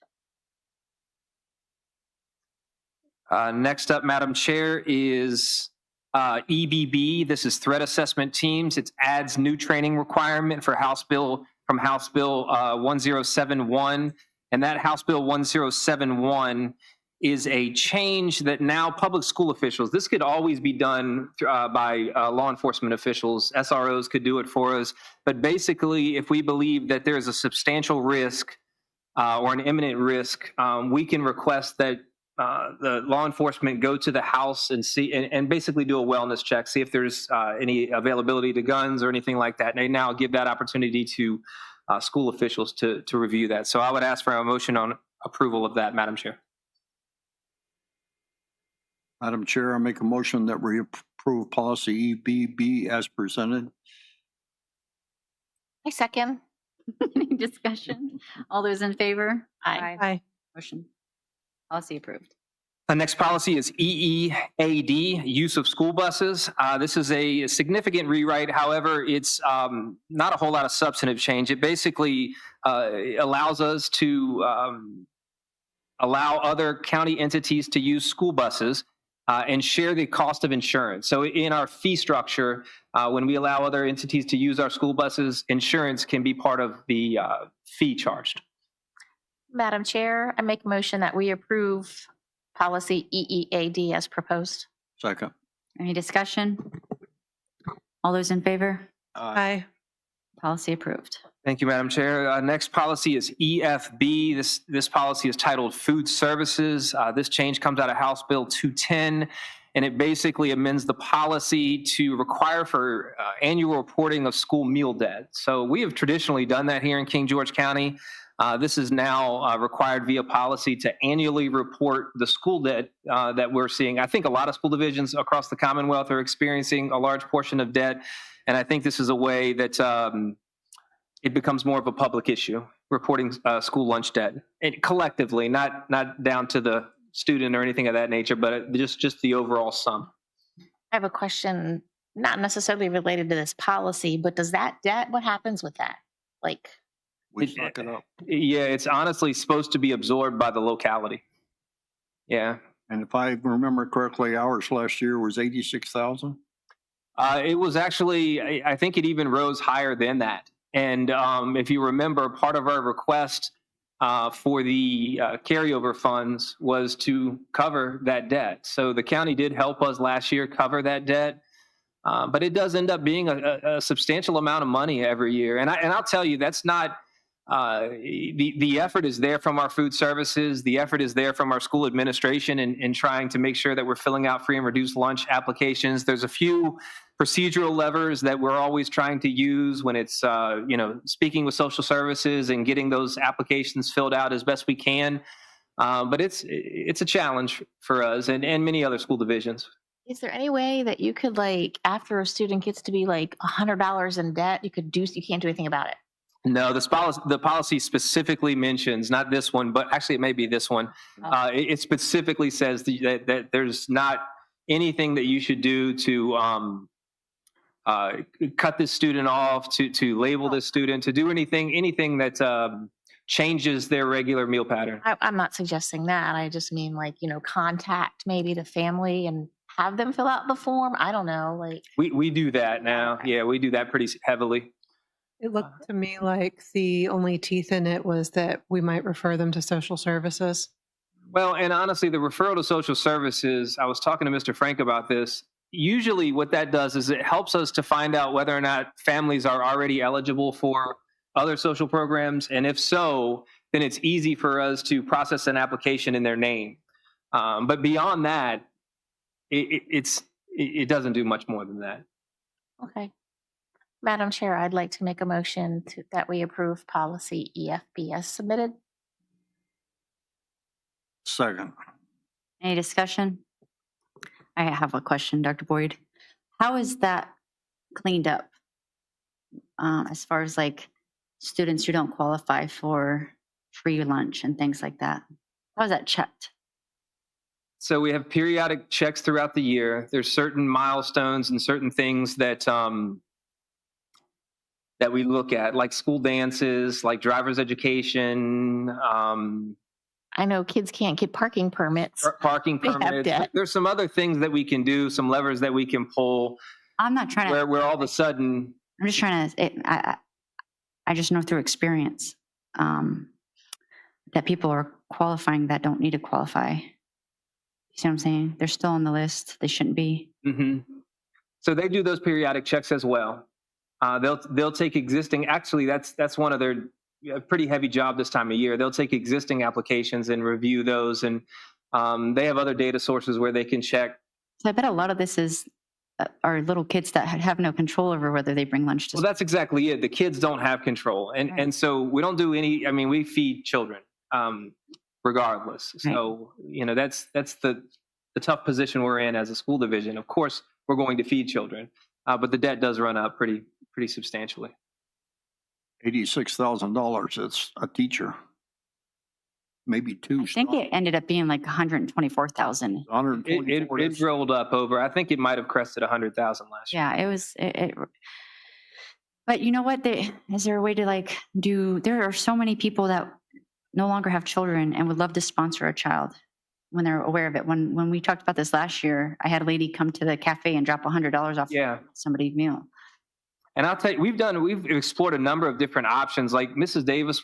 Next up, Madam Chair, is EBB. This is threat assessment teams. It adds new training requirement for House Bill 1071. And that House Bill 1071 is a change that now public school officials, this could always be done by law enforcement officials. SROs could do it for us. But basically, if we believe that there is a substantial risk or an imminent risk, we can request that the law enforcement go to the house and see and basically do a wellness check, see if there's any availability to guns or anything like that. And they now give that opportunity to school officials to review that. So I would ask for a motion on approval of that, Madam Chair. Madam Chair, I make a motion that we approve policy EBB as presented. I second. Any discussion? All those in favor? Aye. Motion. Policy approved. The next policy is EEAD, use of school buses. This is a significant rewrite. However, it's not a whole lot of substantive change. It basically allows us to allow other county entities to use school buses and share the cost of insurance. So in our fee structure, when we allow other entities to use our school buses, insurance can be part of the fee charged. Madam Chair, I make a motion that we approve policy EEAD as proposed. Second. Any discussion? All those in favor? Aye. Policy approved. Thank you, Madam Chair. Next policy is EFB. This policy is titled Food Services. This change comes out of House Bill 210, and it basically amends the policy to require for annual reporting of school meal debt. So we have traditionally done that here in King George County. This is now required via policy to annually report the school debt that we're seeing. I think a lot of school divisions across the Commonwealth are experiencing a large portion of debt, and I think this is a way that it becomes more of a public issue, reporting school lunch debt, and collectively, not down to the student or anything of that nature, but just the overall sum. I have a question, not necessarily related to this policy, but does that debt, what happens with that? Like, We suck it up. Yeah, it's honestly supposed to be absorbed by the locality. Yeah. And if I remember correctly, ours last year was 86,000. It was actually, I think it even rose higher than that. And if you remember, part of our request for the carryover funds was to cover that debt. So the county did help us last year cover that debt. But it does end up being a substantial amount of money every year. And I'll tell you, that's not the effort is there from our food services. The effort is there from our school administration in trying to make sure that we're filling out free and reduced lunch applications. There's a few procedural levers that we're always trying to use when it's, speaking with social services and getting those applications filled out as best we can. But it's a challenge for us and many other school divisions. Is there any way that you could after a student gets to be $100 in debt, you can't do anything about it? No, the policy specifically mentions, not this one, but actually it may be this one. It specifically says that there's not anything that you should do to cut this student off, to label this student, to do anything that changes their regular meal pattern. I'm not suggesting that. I just mean contact maybe the family and have them fill out the form. I don't know. We do that now. Okay. Yeah, we do that pretty heavily. It looked to me like the only teeth in it was that we might refer them to social services. Well, and honestly, the referral to social services, I was talking to Mr. Frank about this. Usually what that does is it helps us to find out whether or not families are already eligible for other social programs. And if so, then it's easy for us to process an application in their name. But beyond that, it doesn't do much more than that. Okay. Madam Chair, I'd like to make a motion that we approve policy EFB as submitted. Second. Any discussion? I have a question, Dr. Boyd. How is that cleaned up? As far as students who don't qualify for free lunch and things like that. How is that checked? So we have periodic checks throughout the year. There's certain milestones and certain things that that we look at, like school dances, like driver's education. I know kids can't get parking permits. Parking They have permits. debt. There's some other things that we can do, some levers that we can pull, I'm not trying to, where all of a sudden, I'm just trying to, I just know through experience that people are qualifying that don't need to qualify. You see what I'm saying? They're still on the list. They shouldn't be. So they do those periodic checks as well. They'll take existing. Actually, that's one of their pretty heavy job this time of year. They'll take existing applications and review those, and they have other data sources where they can check. So I bet a lot of this is are little kids that have no control over whether they bring lunch to Well, that's exactly it. The kids don't have control, and so we don't do any. I mean, we feed children regardless. So that's the tough position we're in as a school division. Of course, we're going to feed children, but the debt does run up pretty substantially. $86,000. It's a teacher. Maybe two. I think it ended up being like 124,000. It rolled up over. I think it might have crested 100,000 last year. Yeah, it was. But you know what? Is there a way to there are so many people that no longer have children and would love to sponsor a child when they're aware of it. When we talked about this last year, I had a lady come to the cafe and drop $100 off somebody's meal. And I'll tell you, we've explored a number of different options. Like Mrs. Davis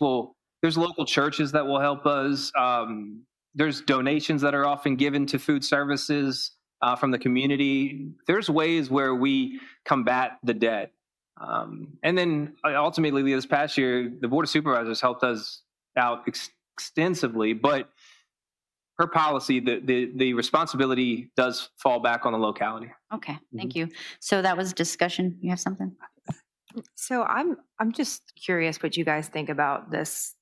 there's local churches that will help us. There's donations that are often given to food services from the community. There's ways where we combat the debt. And then ultimately this past year, the Board of Supervisors helped us out extensively, but per policy, the responsibility does fall back on the locality. Okay, thank you. So that was discussion. You have something? So I'm just curious what you guys think about this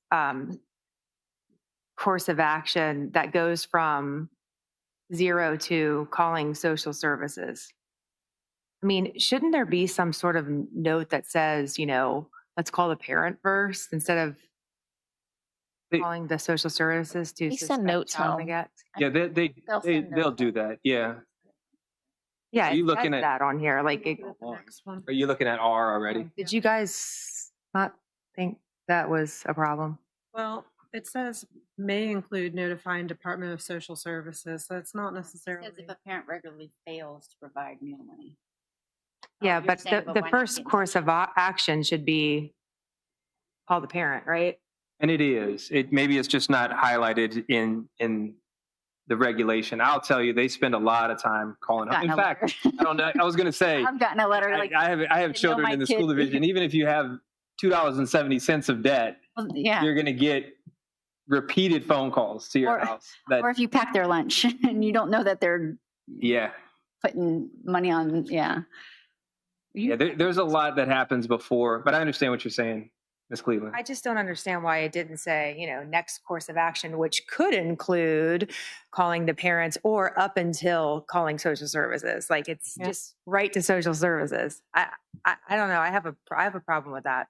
course of action that goes from 0 to calling social services. I mean, shouldn't there be some sort of note that says, let's call the parent first instead of calling the social services to They suspect send notes child home. neglect? Yeah, send they'll notes do that. Yeah. Yeah, Are you it looking says at- that on here. Are you looking at R already? Did you guys not think that was a problem? Well, it says may include notifying Department of Social Services, so it's not necessarily. If a parent regularly fails to provide meal money. Yeah, you're but saying, the why not first get- course of action should be call the parent, right? And it is. Maybe it's just not highlighted in the regulation. I'll tell you, they spend a lot of time calling. Gotten In a fact, letter. I don't know. I was going to say, I've gotten a letter I have know children my in the school kid. division. Even if you have $2.70 of debt, Well, yeah. you're going to get repeated phone calls to your Or- house. That Or if you pack their lunch and you don't know that they're yeah, putting money on, yeah. yeah. There's a lot that happens before, but I understand what you're saying, Ms. Cleveland. I just don't understand why it didn't say, next course of action, which could include calling the parents or up until calling social services. Like it's just right to social services. I don't know. I have a problem with that.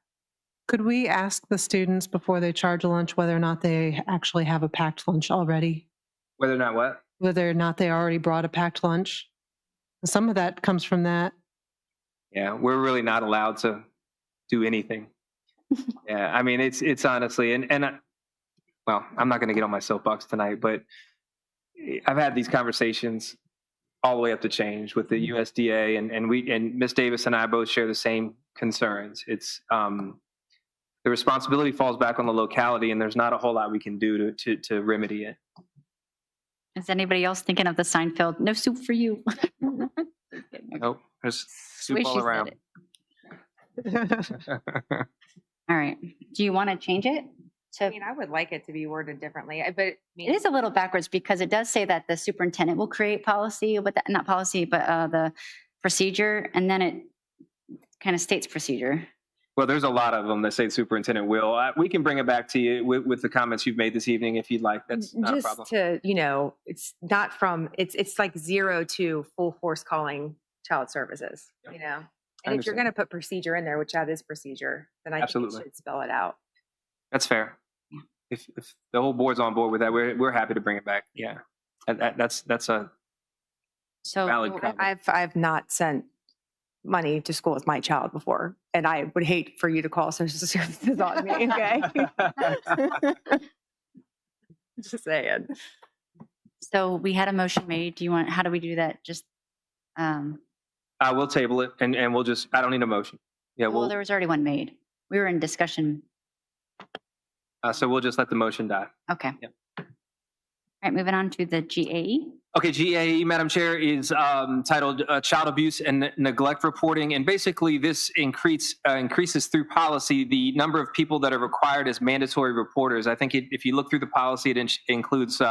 Could we ask the students before they charge a lunch whether or not they actually have a packed lunch already? Whether or not what? Whether or not they already brought a packed lunch? Some of that comes from that. Yeah, we're really not allowed to do anything. Yeah, I mean, it's honestly, well, I'm not going to get on my soapbox tonight, but I've had these conversations all the way up to change with the USDA, and Ms. Davis and I both share the same concerns. It's the responsibility falls back on the locality, and there's not a whole lot we can do to remedy it. Is anybody else thinking of the Seinfeld, no soup for you? Nope, there's soup Wish all you said around. it. All right. Do you want to change it? I mean, I would like it to be worded differently, but It is a little backwards because it does say that the superintendent will create policy, but not policy, but the procedure, and then it kind of states procedure. Well, there's a lot of them that say the superintendent will. We can bring it back to you with the comments you've made this evening if you'd like. That's not a problem. just to, it's like 0 to full force calling child services, And if you're understand. going to put procedure in there, which that is procedure, then I think Absolutely. you should spell it out. That's fair. If the whole board's on board with that, we're happy to bring it back. Yeah, that's a So valid comment. I've not sent money to school with my child before, and I would hate for you to call social services on me. Okay, just saying. So we had a motion made. How do we do that? Just, We'll table it and we'll just, I don't need a motion. Yeah, well, there was already one made. We were in discussion. so we'll just let the motion die. Okay. Yep. All right, moving on to the GAE. Okay, GAE, Madam Chair, is titled Child Abuse and Neglect Reporting. And basically this increases through policy the number of people that are required as mandatory reporters. I think if you look through the policy, it includes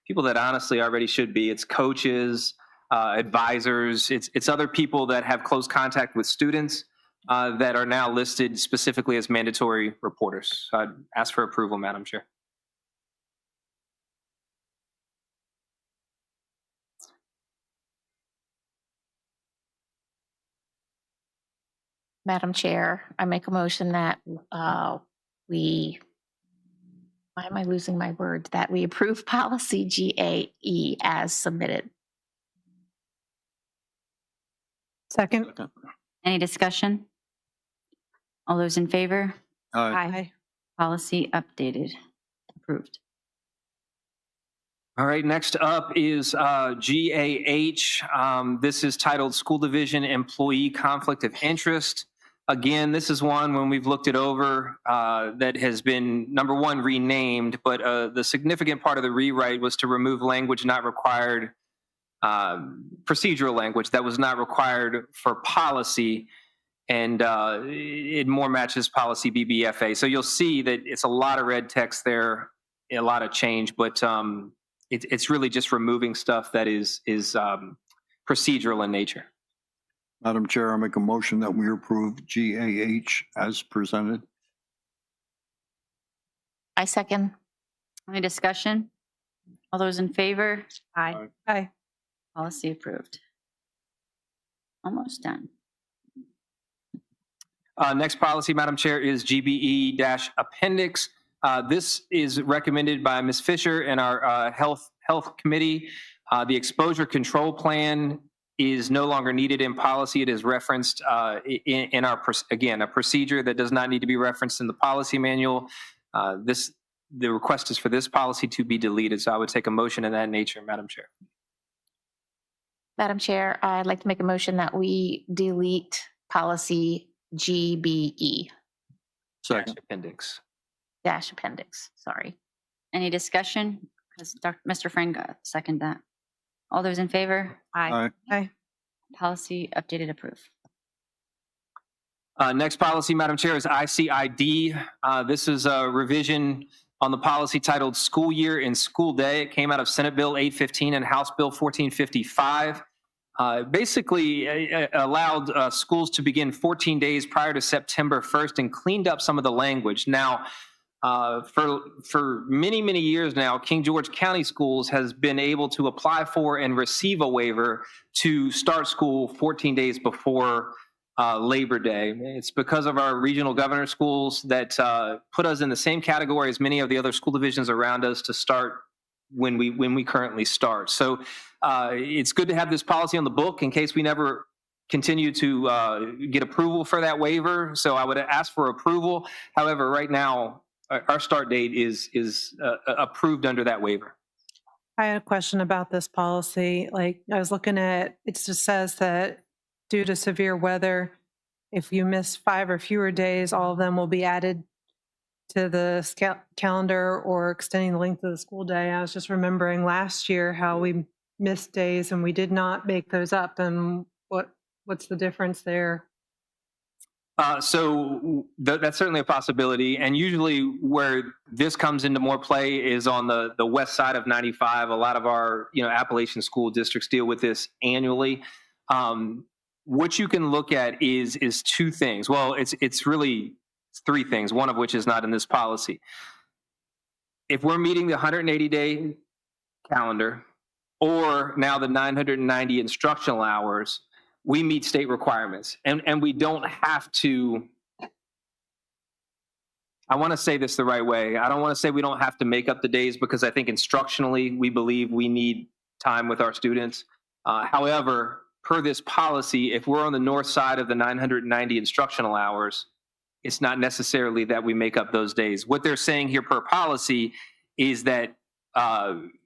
people that honestly already should be. It's coaches, advisors, it's other people that have close contact with students that are now listed specifically as mandatory reporters. So I'd ask for approval, Madam Chair. Madam Chair, I make a motion that why am I losing my words? That we approve policy GAE as submitted. Second? Any discussion? All those in favor? Aye. Policy updated, approved. All right, next up is GAH. This is titled School Division Employee Conflict of Interest. Again, this is one when we've looked it over that has been, number one, renamed, but the significant part of the rewrite was to remove language not required, procedural language that was not required for policy, and it more matches policy BBFA. So you'll see that it's a lot of red text there, a lot of change, but it's really just removing stuff that is procedural in nature. Madam Chair, I make a motion that we approve GAH as presented. I second. Any discussion? All those in favor? Aye. Aye. Policy approved. Almost done. Next policy, Madam Chair, is GBE-appendix. This is recommended by Ms. Fisher and our Health Committee. The exposure control plan is no longer needed in policy. It is referenced in our, again, a procedure that does not need to be referenced in the policy manual. The request is for this policy to be deleted, so I would take a motion in that nature, Madam Chair. Madam Chair, I'd like to make a motion that we delete policy GBE Second. Appendix. dash appendix. Sorry. Any discussion? Because Mr. Frank seconded that. All those in favor? Aye. Aye. Policy updated approved. Next policy, Madam Chair, is ICID. This is a revision on the policy titled School Year and School Day. It came out of Senate Bill 815 and House Bill 1455. Basically allowed schools to begin 14 days prior to September 1st and cleaned up some of the language. Now, for many, many years now, King George County Schools has been able to apply for and receive a waiver to start school 14 days before Labor Day. It's because of our regional governor schools that put us in the same category as many of the other school divisions around us to start when we currently start. So it's good to have this policy on the book in case we never continue to get approval for that waiver. So I would ask for approval. However, right now, our start date is approved under that waiver. I had a question about this policy. Like, I was looking at, it just says that due to severe weather, if you miss 5 or fewer days, all of them will be added to the calendar or extending the length of the school day. I was just remembering last year how we missed days and we did not make those up. And what's the difference there? So that's certainly a possibility. And usually where this comes into more play is on the west side of 95. A lot of our Appalachian school districts deal with this annually. What you can look at is 2 things. Well, it's really 3 things, one of which is not in this policy. If we're meeting the 180-day calendar or now the 990 instructional hours, we meet state requirements, and we don't have to. I want to say this the right way. I don't want to say we don't have to make up the days, because I think instructionally we believe we need time with our students. However, per this policy, if we're on the north side of the 990 instructional hours, it's not necessarily that we make up those days. What they're saying here per policy is that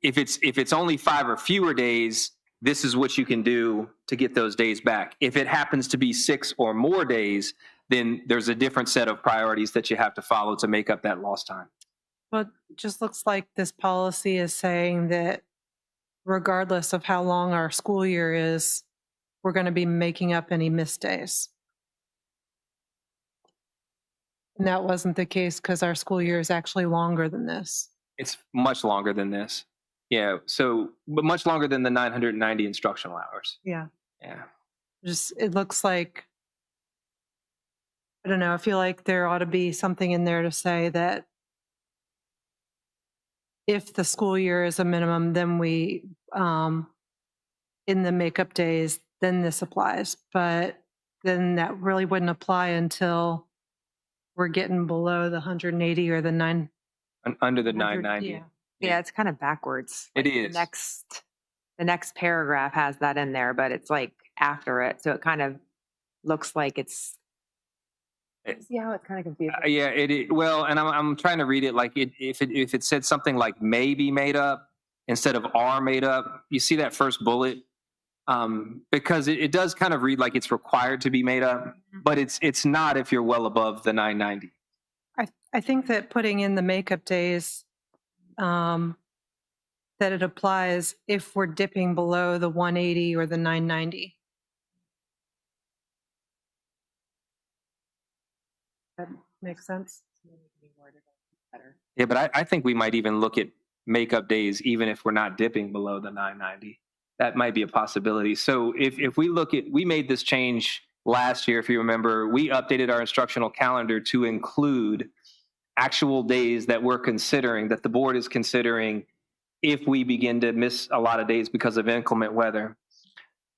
if it's only 5 or fewer days, this is what you can do to get those days back. If it happens to be 6 or more days, then there's a different set of priorities that you have to follow to make up that lost time. Well, it just looks like this policy is saying that regardless of how long our school year is, we're going to be making up any missed days. And that wasn't the case because our school year is actually longer than this. It's much longer than this. Yeah, but much longer than the 990 instructional hours. Yeah. Yeah. Just, it looks like, I don't know, I feel like there ought to be something in there to say that if the school year is a minimum, then we, in the makeup days, then this applies. But then that really wouldn't apply until we're getting below the 180 or the 9. Under the 990. Yeah. Yeah, it's kind of backwards. It Like, is. The next paragraph has that in there, but it's like after it. So it kind of looks like it's. See how it's kind of confusing? Yeah, well, and I'm trying to read it like if it said something like may be made up instead of are made up. You see that first bullet? Because it does kind of read like it's required to be made up, but it's not if you're well above the 990. I think that putting in the makeup days, that it applies if we're dipping below the 180 or the 990. That makes sense? Yeah, but I think we might even look at makeup days even if we're not dipping below the 990. That might be a possibility. So if we look at, we made this change last year, if you remember, we updated our instructional calendar to include actual days that we're considering, that the board is considering if we begin to miss a lot of days because of inclement weather.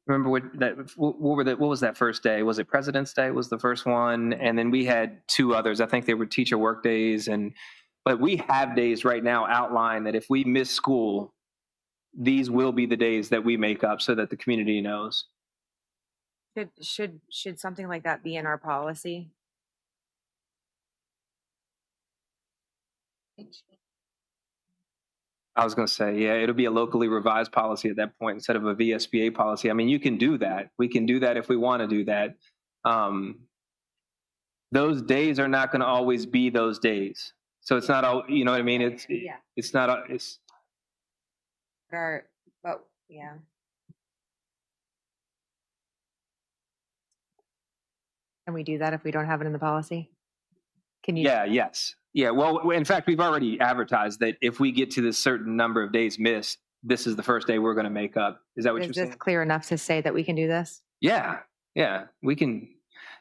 Remember what was that first day? Was it President's Day was the first one? And then we had 2 others. I think they were teacher work days. But we have days right now outlined that if we miss school, these will be the days that we make up so that the community knows. Should something like that be in our policy? I was going to say, yeah, it'll be a locally revised policy at that point instead of a VSBA policy. I mean, you can do that. We can do that if we want to do that. Those days are not going to always be those days. So it's not all, you know what I mean? It's not, it's. Yeah. Can we do that if we don't have it in the policy? Can you? Yeah, yes. Yeah, well, in fact, we've already advertised that if we get to this certain number of days missed, this is the first day we're going to make up. Is that what Is you're this saying? clear enough to say that we can do this? Yeah, we can.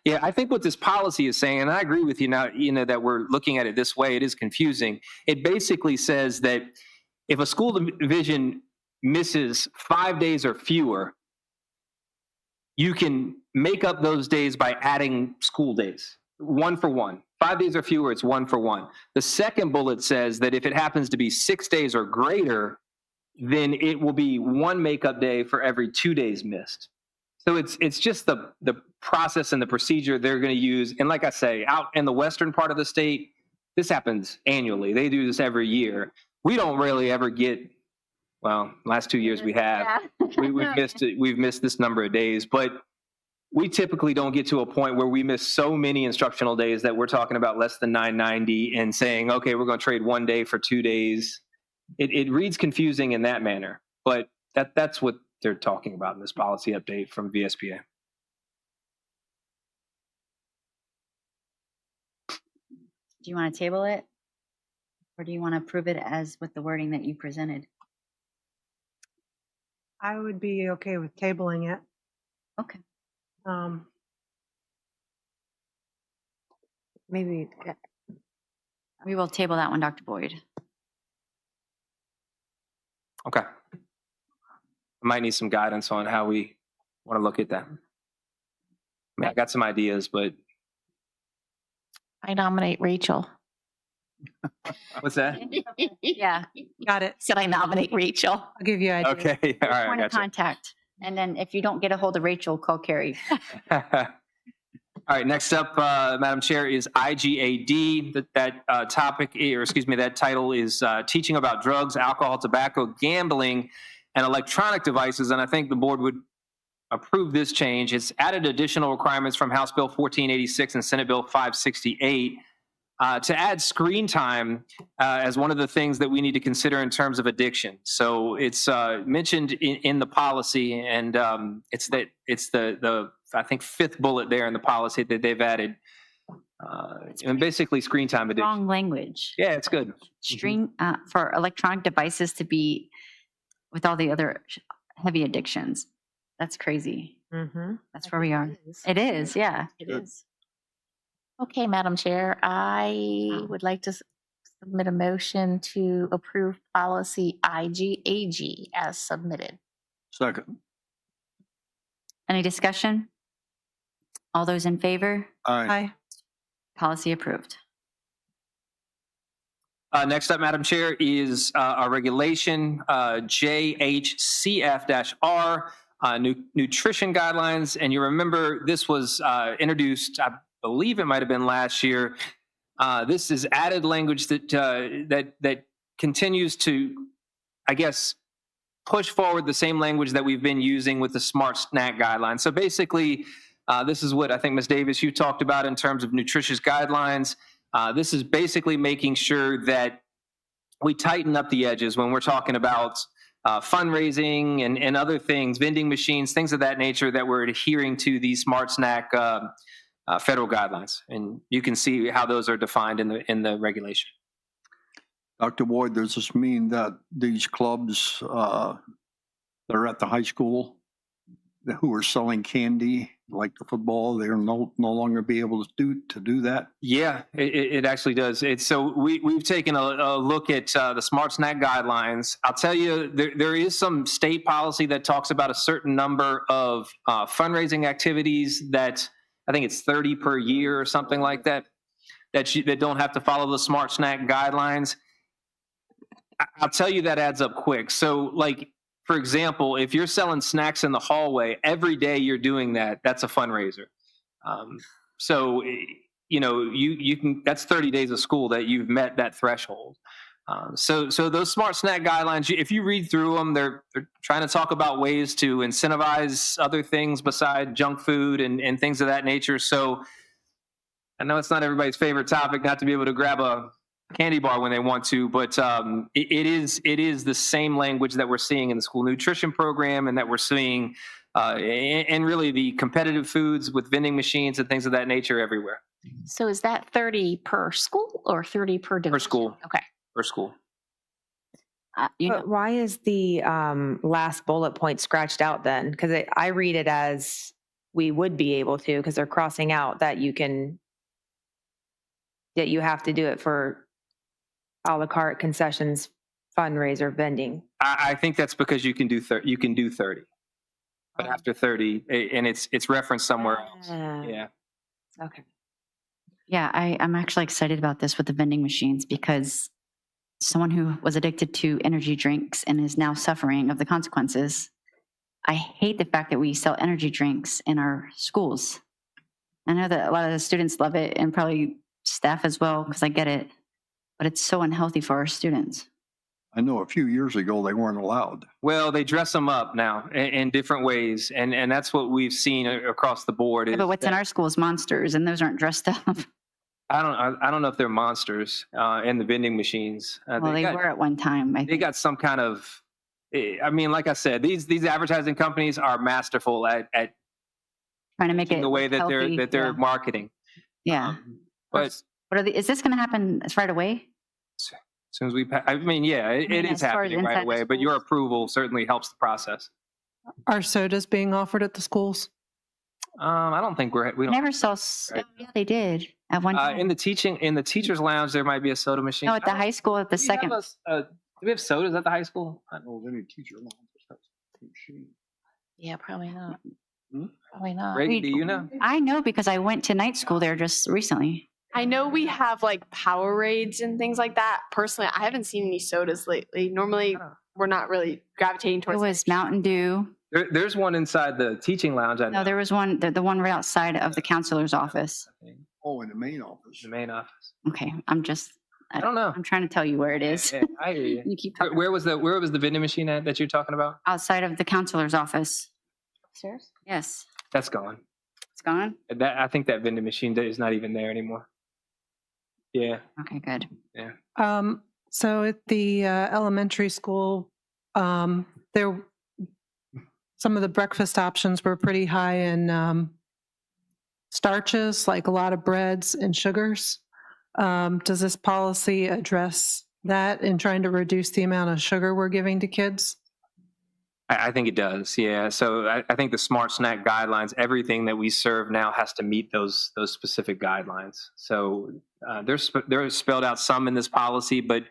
Yeah, I think what this policy is saying, and I agree with you now, that we're looking at it this way, it is confusing. It basically says that if a school division misses 5 days or fewer, you can make up those days by adding school days, 1 for 1. 5 days or fewer, it's 1 for 1. The second bullet says that if it happens to be 6 days or greater, then it will be 1 makeup day for every 2 days missed. So it's just the process and the procedure they're going to use. And like I say, out in the western part of the state, this happens annually. They do this every year. We don't really ever get, well, last 2 years we have. We've missed this number of days, but we typically don't get to a point where we miss so many instructional days that we're talking about less than 990 and saying, okay, we're going to trade 1 day for 2 days. It reads confusing in that manner, but that's what they're talking about in this policy update from VSBA. Do you want to table it? Or do you want to approve it as with the wording that you presented? I would be okay with tabling it. Okay. Maybe. We will table that one, Dr. Boyd. Okay. I might need some guidance on how we want to look at that. I mean, I got some ideas, but I nominate Rachel. what's that? Yeah. Got it. Said I nominate Rachel. I'll give you ideas. Okay, all right, I Point of got you. contact. And then if you don't get a hold of Rachel, call Carrie. All right, next up, Madam Chair, is IGAD. That topic, or excuse me, that title is teaching about drugs, alcohol, tobacco, gambling, and electronic devices. And I think the board would approve this change. It's added additional requirements from House Bill 1486 and Senate Bill 568 to add screen time as one of the things that we need to consider in terms of addiction. So it's mentioned in the policy, and it's the I think 5th bullet there in the policy that they've added, and basically screen time addiction. Wrong language. Yeah, it's good. String for electronic devices to be with all the other heavy addictions. That's crazy. Mm-hmm. That's where we are. It is, yeah, it Good. is. Okay, Madam Chair, I would like to submit a motion to approve policy IGAG as submitted. Second. Any discussion? All those in favor? Aye. Aye. Policy approved. Next up, Madam Chair, is our regulation JHCF-R, nutrition guidelines. And you remember this was introduced, I believe it might have been last year. This is added language that continues to, I guess, push forward the same language that we've been using with the Smart Snack Guidelines. So basically, this is what I think, Ms. Davis, you talked about in terms of nutritious guidelines. This is basically making sure that we tighten up the edges when we're talking about fundraising and other things, vending machines, things of that nature, that we're adhering to these Smart Snack federal guidelines. And you can see how those are defined in the regulation. Dr. Boyd, does this mean that these clubs that are at the high school who are selling candy, like the football, they'll no longer be able to do that? Yeah, it actually does. So we've taken a look at the Smart Snack Guidelines. I'll tell you, there is some state policy that talks about a certain number of fundraising activities that I think it's 30 per year or something like that, that don't have to follow the Smart Snack Guidelines. I'll tell you that adds up quick. So like, for example, if you're selling snacks in the hallway, every day you're doing that, that's a fundraiser. So, you can, that's 30 days of school that you've met that threshold. So those Smart Snack Guidelines, if you read through them, they're trying to talk about ways to incentivize other things beside junk food and things of that nature. So I know it's not everybody's favorite topic, not to be able to grab a candy bar when they want to, but it is the same language that we're seeing in the school nutrition program and that we're seeing and really the competitive foods with vending machines and things of that nature everywhere. So is that 30 per school or 30 per division? school. Okay. For school. You know, But why is the last bullet point scratched out then? Because I read it as we would be able to, because they're crossing out that you have to do it for a la carte concessions, fundraiser, vending. I think that's because you can do 30, but after 30, and it's referenced somewhere else. Yeah. Okay. yeah, I'm actually excited about this with the vending machines because someone who was addicted to energy drinks and is now suffering of the consequences. I hate the fact that we sell energy drinks in our schools. I know that a lot of the students love it and probably staff as well, because I get it, but it's so unhealthy for our students. I know a few years ago they weren't allowed. Well, they dress them up now in different ways, and that's what we've seen across the board. Yeah, is but what's in that- our school is Monsters, and those aren't dressed up. I don't know if they're monsters in the vending machines. Well, they were at one time. They got some kind of. I mean, like I said, these advertising companies are masterful at Trying to make it the way look that healthy. they're marketing. Yeah. But Is this going to happen right away? as soon as we, I mean, yeah, it mean, is as far as happening right inside the away. But your schools? approval certainly helps the process. Are sodas being offered at the schools? I don't think we I don't. never saw. Right. Yeah, they did at one time. In the teachers' lounge, there might be a soda machine. No, at the high school at the Do we have second. do we have sodas at the high school? I don't know of any teacher lounge that has a machine. Yeah, probably not. Hmm? Probably not. Reagan, do you know? I know because I went to night school there just recently. I know we have like Powerades and things like that. Personally, I haven't seen any sodas lately. Normally, we're not really gravitating It towards. was Mountain Dew. There's one inside the teaching lounge. I know. No, there was one, the one right outside of the counselor's office. Oh, in the main office. The main office. Okay, I don't know. I'm trying to tell you where it is. Yeah, I hear you. You keep talking. Where was the vending machine at that you're talking about? Outside of the counselor's office. Upstairs? Yes, That's gone. it's gone. I think that vending machine is not even there anymore. Yeah. Okay, good. So at the elementary school, there, some of the breakfast options were pretty high in starches, like a lot of breads and sugars. Does this policy address that in trying to reduce the amount of sugar we're giving to kids? I think it does. Yeah. So I think the Smart Snack guidelines, everything that we serve now has to meet those specific guidelines. So there's spelled out some in this policy, but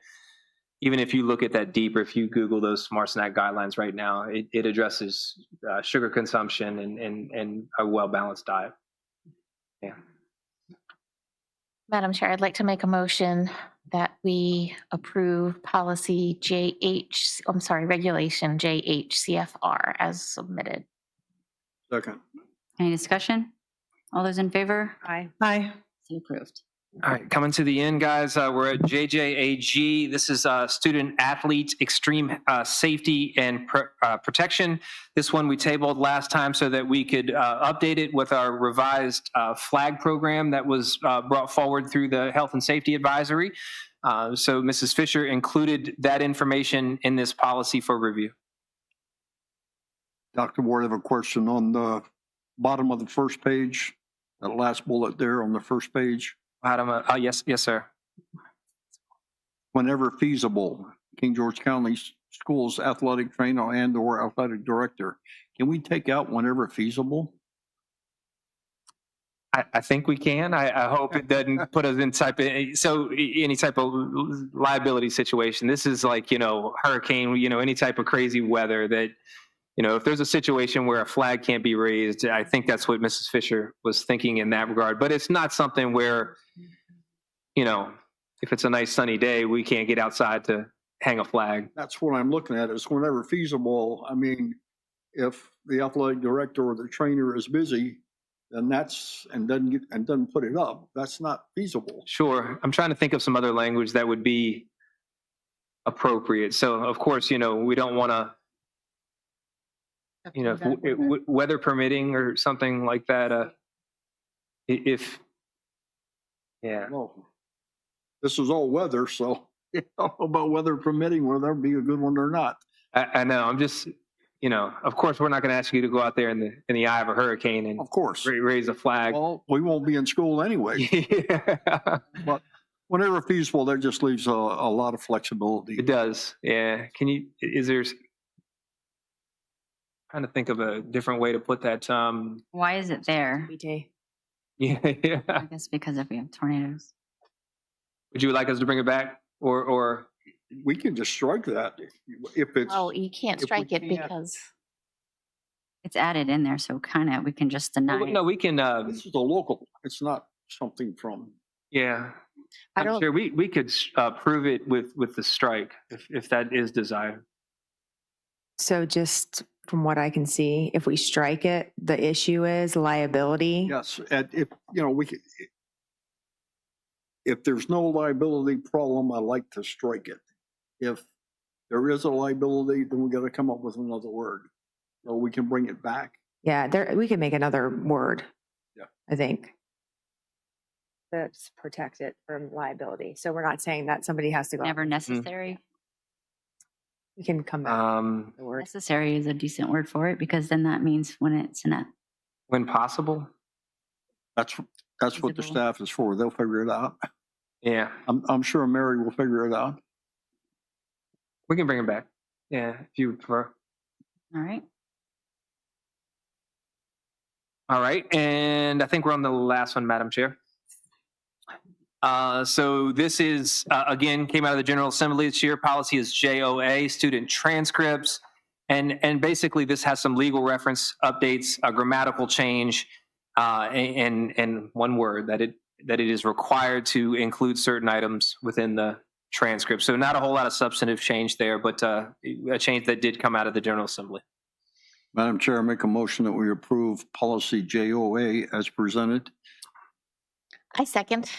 even if you look at that deeper, if you Google those Smart Snack guidelines right now, it addresses sugar consumption and a well-balanced diet. Yeah. Madam Chair, I'd like to make a motion that we approve policy regulation JHCFR as submitted. Second. Any discussion? All those in favor? Aye. Aye. So approved. All right, coming to the end, guys. We're at JJAG. This is Student Athlete Extreme Safety and Protection. This one we tabled last time so that we could update it with our revised flag program that was brought forward through the Health and Safety Advisory. So Mrs. Fisher included that information in this policy for review. Dr. Ward, I have a question on the bottom of the first page, that last bullet there on the first page. Adam, yes, sir. Whenever feasible, King George County Schools athletic trainer and/or athletic director. Can we take out whenever feasible? I think we can. I hope it doesn't put us in any type of liability situation. This is like, hurricane, any type of crazy weather that, if there's a situation where a flag can't be raised, I think that's what Mrs. Fisher was thinking in that regard. But it's not something where, if it's a nice sunny day, we can't get outside to hang a flag. That's what I'm looking at, is whenever feasible. I mean, if the athletic director or the trainer is busy, then doesn't put it up, that's not feasible. Sure. I'm trying to think of some other language that would be appropriate. So, of course, we don't want to, if weather permitting or something like that. Well, this is all weather, so I don't know about weather permitting, whether that'd be a good one or not. I know. I'm just, you know, of course, we're not going to ask you to go out there in the eye of a hurricane and Of course. raise a flag. Well, we won't be in school anyway, Yeah. but whenever feasible, that just leaves a lot of flexibility. It does. Yeah. Trying to think of a different way to put that. Why is it there? Yeah. I guess because if we have tornadoes. Would you like us to bring it back or? We can just strike that if it's. Oh, you can't if we strike it can't- because It's added in there, so kind of, we can just deny it. No, we can, This is a local, it's not something from. yeah. I I'm don't- sure we could prove it with the strike if that is desired. So just from what I can see, if we strike it, the issue is liability. Yes, and if, you know, we could. If there's no liability problem, I like to strike it. If there is a liability, then we got to come up with another word. So we can bring it back. Yeah, there, we could make another word. Yeah. I think. That's protect it from liability. So we're not saying that somebody has to go. Never necessary. We can come back. Um, with the word. Necessary is a decent word for it because then that means when it's in a, when possible. That's what the Visible. staff is for. They'll figure it out. Yeah. I'm sure Mary will figure it out. We can bring it back. Yeah. If you prefer. all right. All right, and I think we're on the last one, Madam Chair. So this is, again, came out of the General Assembly this year. Policy is JOA, student transcripts. And basically this has some legal reference updates, a grammatical change, and one word that it is required to include certain items within the transcript. So not a whole lot of substantive change there, but a change that did come out of the General Assembly. Madam Chair, I make a motion that we approve policy JOA as presented. I second.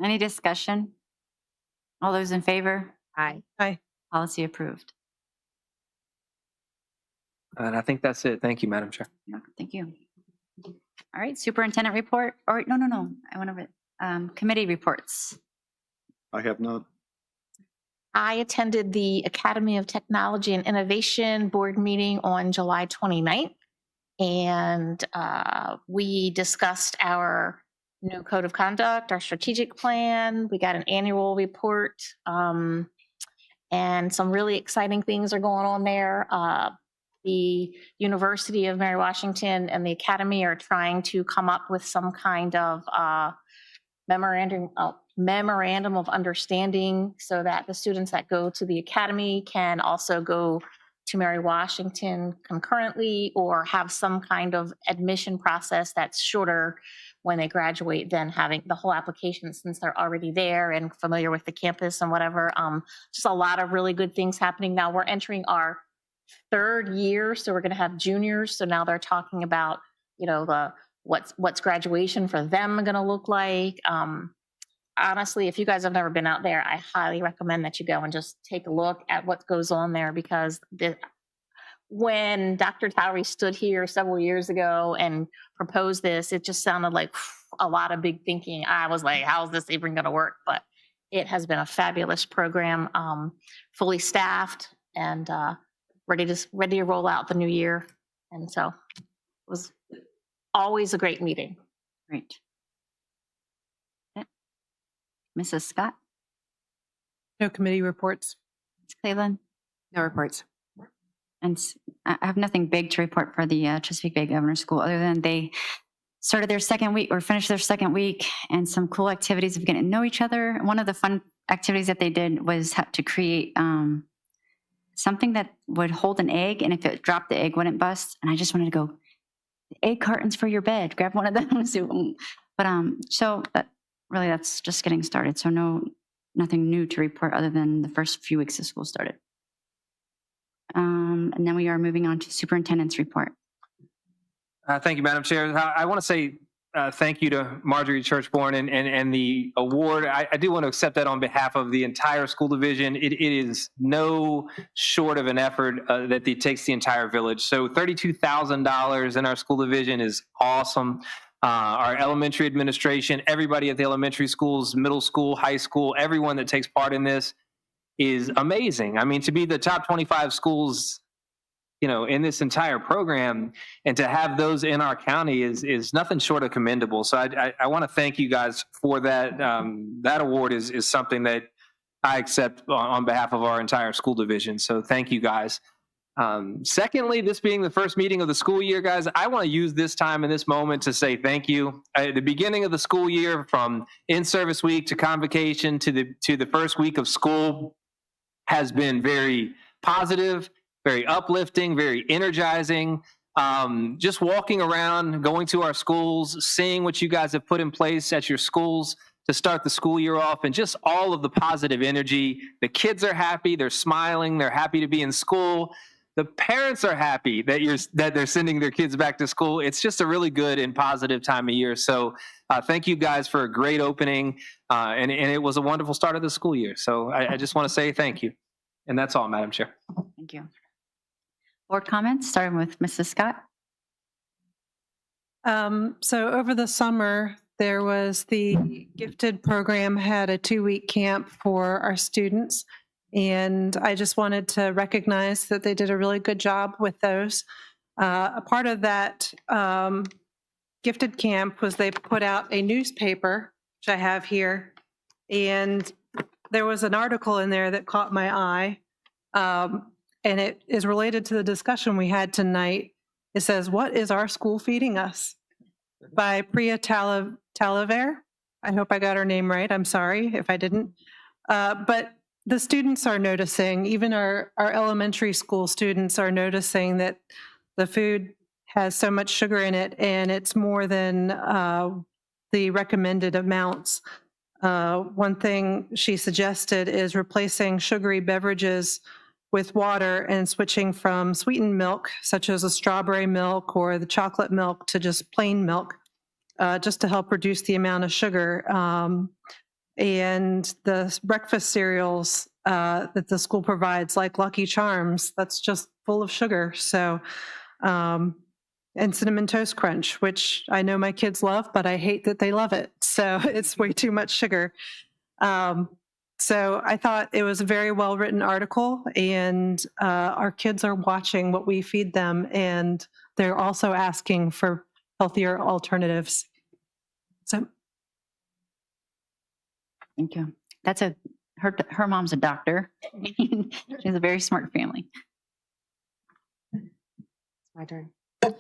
Any discussion? All those in favor? Aye. Policy approved. And I think that's it. Thank you, Madam Chair. No, thank you. All right, superintendent report, or no. I went over it. Committee reports. I have not. I attended the Academy of Technology and Innovation board meeting on July 29th. And we discussed our new code of conduct, our strategic plan. We got an annual report. And some really exciting things are going on there. The University of Mary Washington and the Academy are trying to come up with some kind of memorandum of understanding so that the students that go to the Academy can also go to Mary Washington concurrently or have some kind of admission process that's shorter when they graduate than having the whole application since they're already there and familiar with the campus and whatever. Just a lot of really good things happening. Now we're entering our third year, so we're going to have juniors. So now they're talking about, you know, what's graduation for them going to look like. Honestly, if you guys have never been out there, I highly recommend that you go and just take a look at what goes on there because when Dr. Towery stood here several years ago and proposed this, it just sounded like a lot of big thinking. I was like, how's this even going to work? But it has been a fabulous program, fully staffed and ready to roll out the new year. And so it was always a great meeting. Great. Okay. Mrs. Scott, No committee reports. Ms. Cleveland, No reports. and I have nothing big to report for the Chesapeake Bay Governor's School other than they started their second week or finished their second week and some cool activities of getting to know each other. One of the fun activities that they did was to create something that would hold an egg, and if it dropped, the egg wouldn't bust. And I just wanted to go, egg cartons for your bed. Grab one of those. But so really, that's just getting started. So nothing new to report other than the first few weeks of school started. And then we are moving on to superintendent's report. Thank you, Madam Chair. I want to say thank you to Marjorie Churchborn and the award. I do want to accept that on behalf of the entire school division. It is no short of an effort that it takes the entire village. So $32,000 in our school division is awesome. Our elementary administration, everybody at the elementary schools, middle school, high school, everyone that takes part in this is amazing. I mean, to be the top 25 schools in this entire program, and to have those in our county is nothing short of commendable. So I want to thank you guys for that. That award is something that I accept on behalf of our entire school division. So thank you guys. Secondly, this being the first meeting of the school year, guys, I want to use this time and this moment to say thank you. At the beginning of the school year, from in-service week to convocation to the first week of school, has been very positive, very uplifting, very energizing. Just walking around, going to our schools, seeing what you guys have put in place at your schools to start the school year off, and just all of the positive energy. The kids are happy, they're smiling, they're happy to be in school. The parents are happy that they're sending their kids back to school. It's just a really good and positive time of year. So thank you guys for a great opening, and it was a wonderful start of the school year. So I just want to say thank you. And that's all, Madam Chair. Thank you. Board comments, starting with Mrs. Scott. So over the summer, there was the Gifted program had a 2-week camp for our students. And I just wanted to recognize that they did a really good job with those. A part of that Gifted camp was they put out a newspaper, which I have here. And there was an article in there that caught my eye. And it is related to the discussion we had tonight. It says, "What is our school feeding us?" by Priya Talaver. I hope I got her name right. I'm sorry if I didn't. But the students are noticing, even our elementary school students are noticing that the food has so much sugar in it, and it's more than the recommended amounts. One thing she suggested is replacing sugary beverages with water and switching from sweetened milk, such as a strawberry milk or the chocolate milk, to just plain milk, just to help reduce the amount of sugar. And the breakfast cereals that the school provides, like Lucky Charms, that's just full of sugar. So, and Cinnamon Toast Crunch, which I know my kids love, but I hate that they love it. So it's way too much sugar. So I thought it was a very well-written article, and our kids are watching what we feed them, and they're also asking for healthier alternatives. So, Thank you. That's her mom's a doctor. She has a very smart family. My turn. All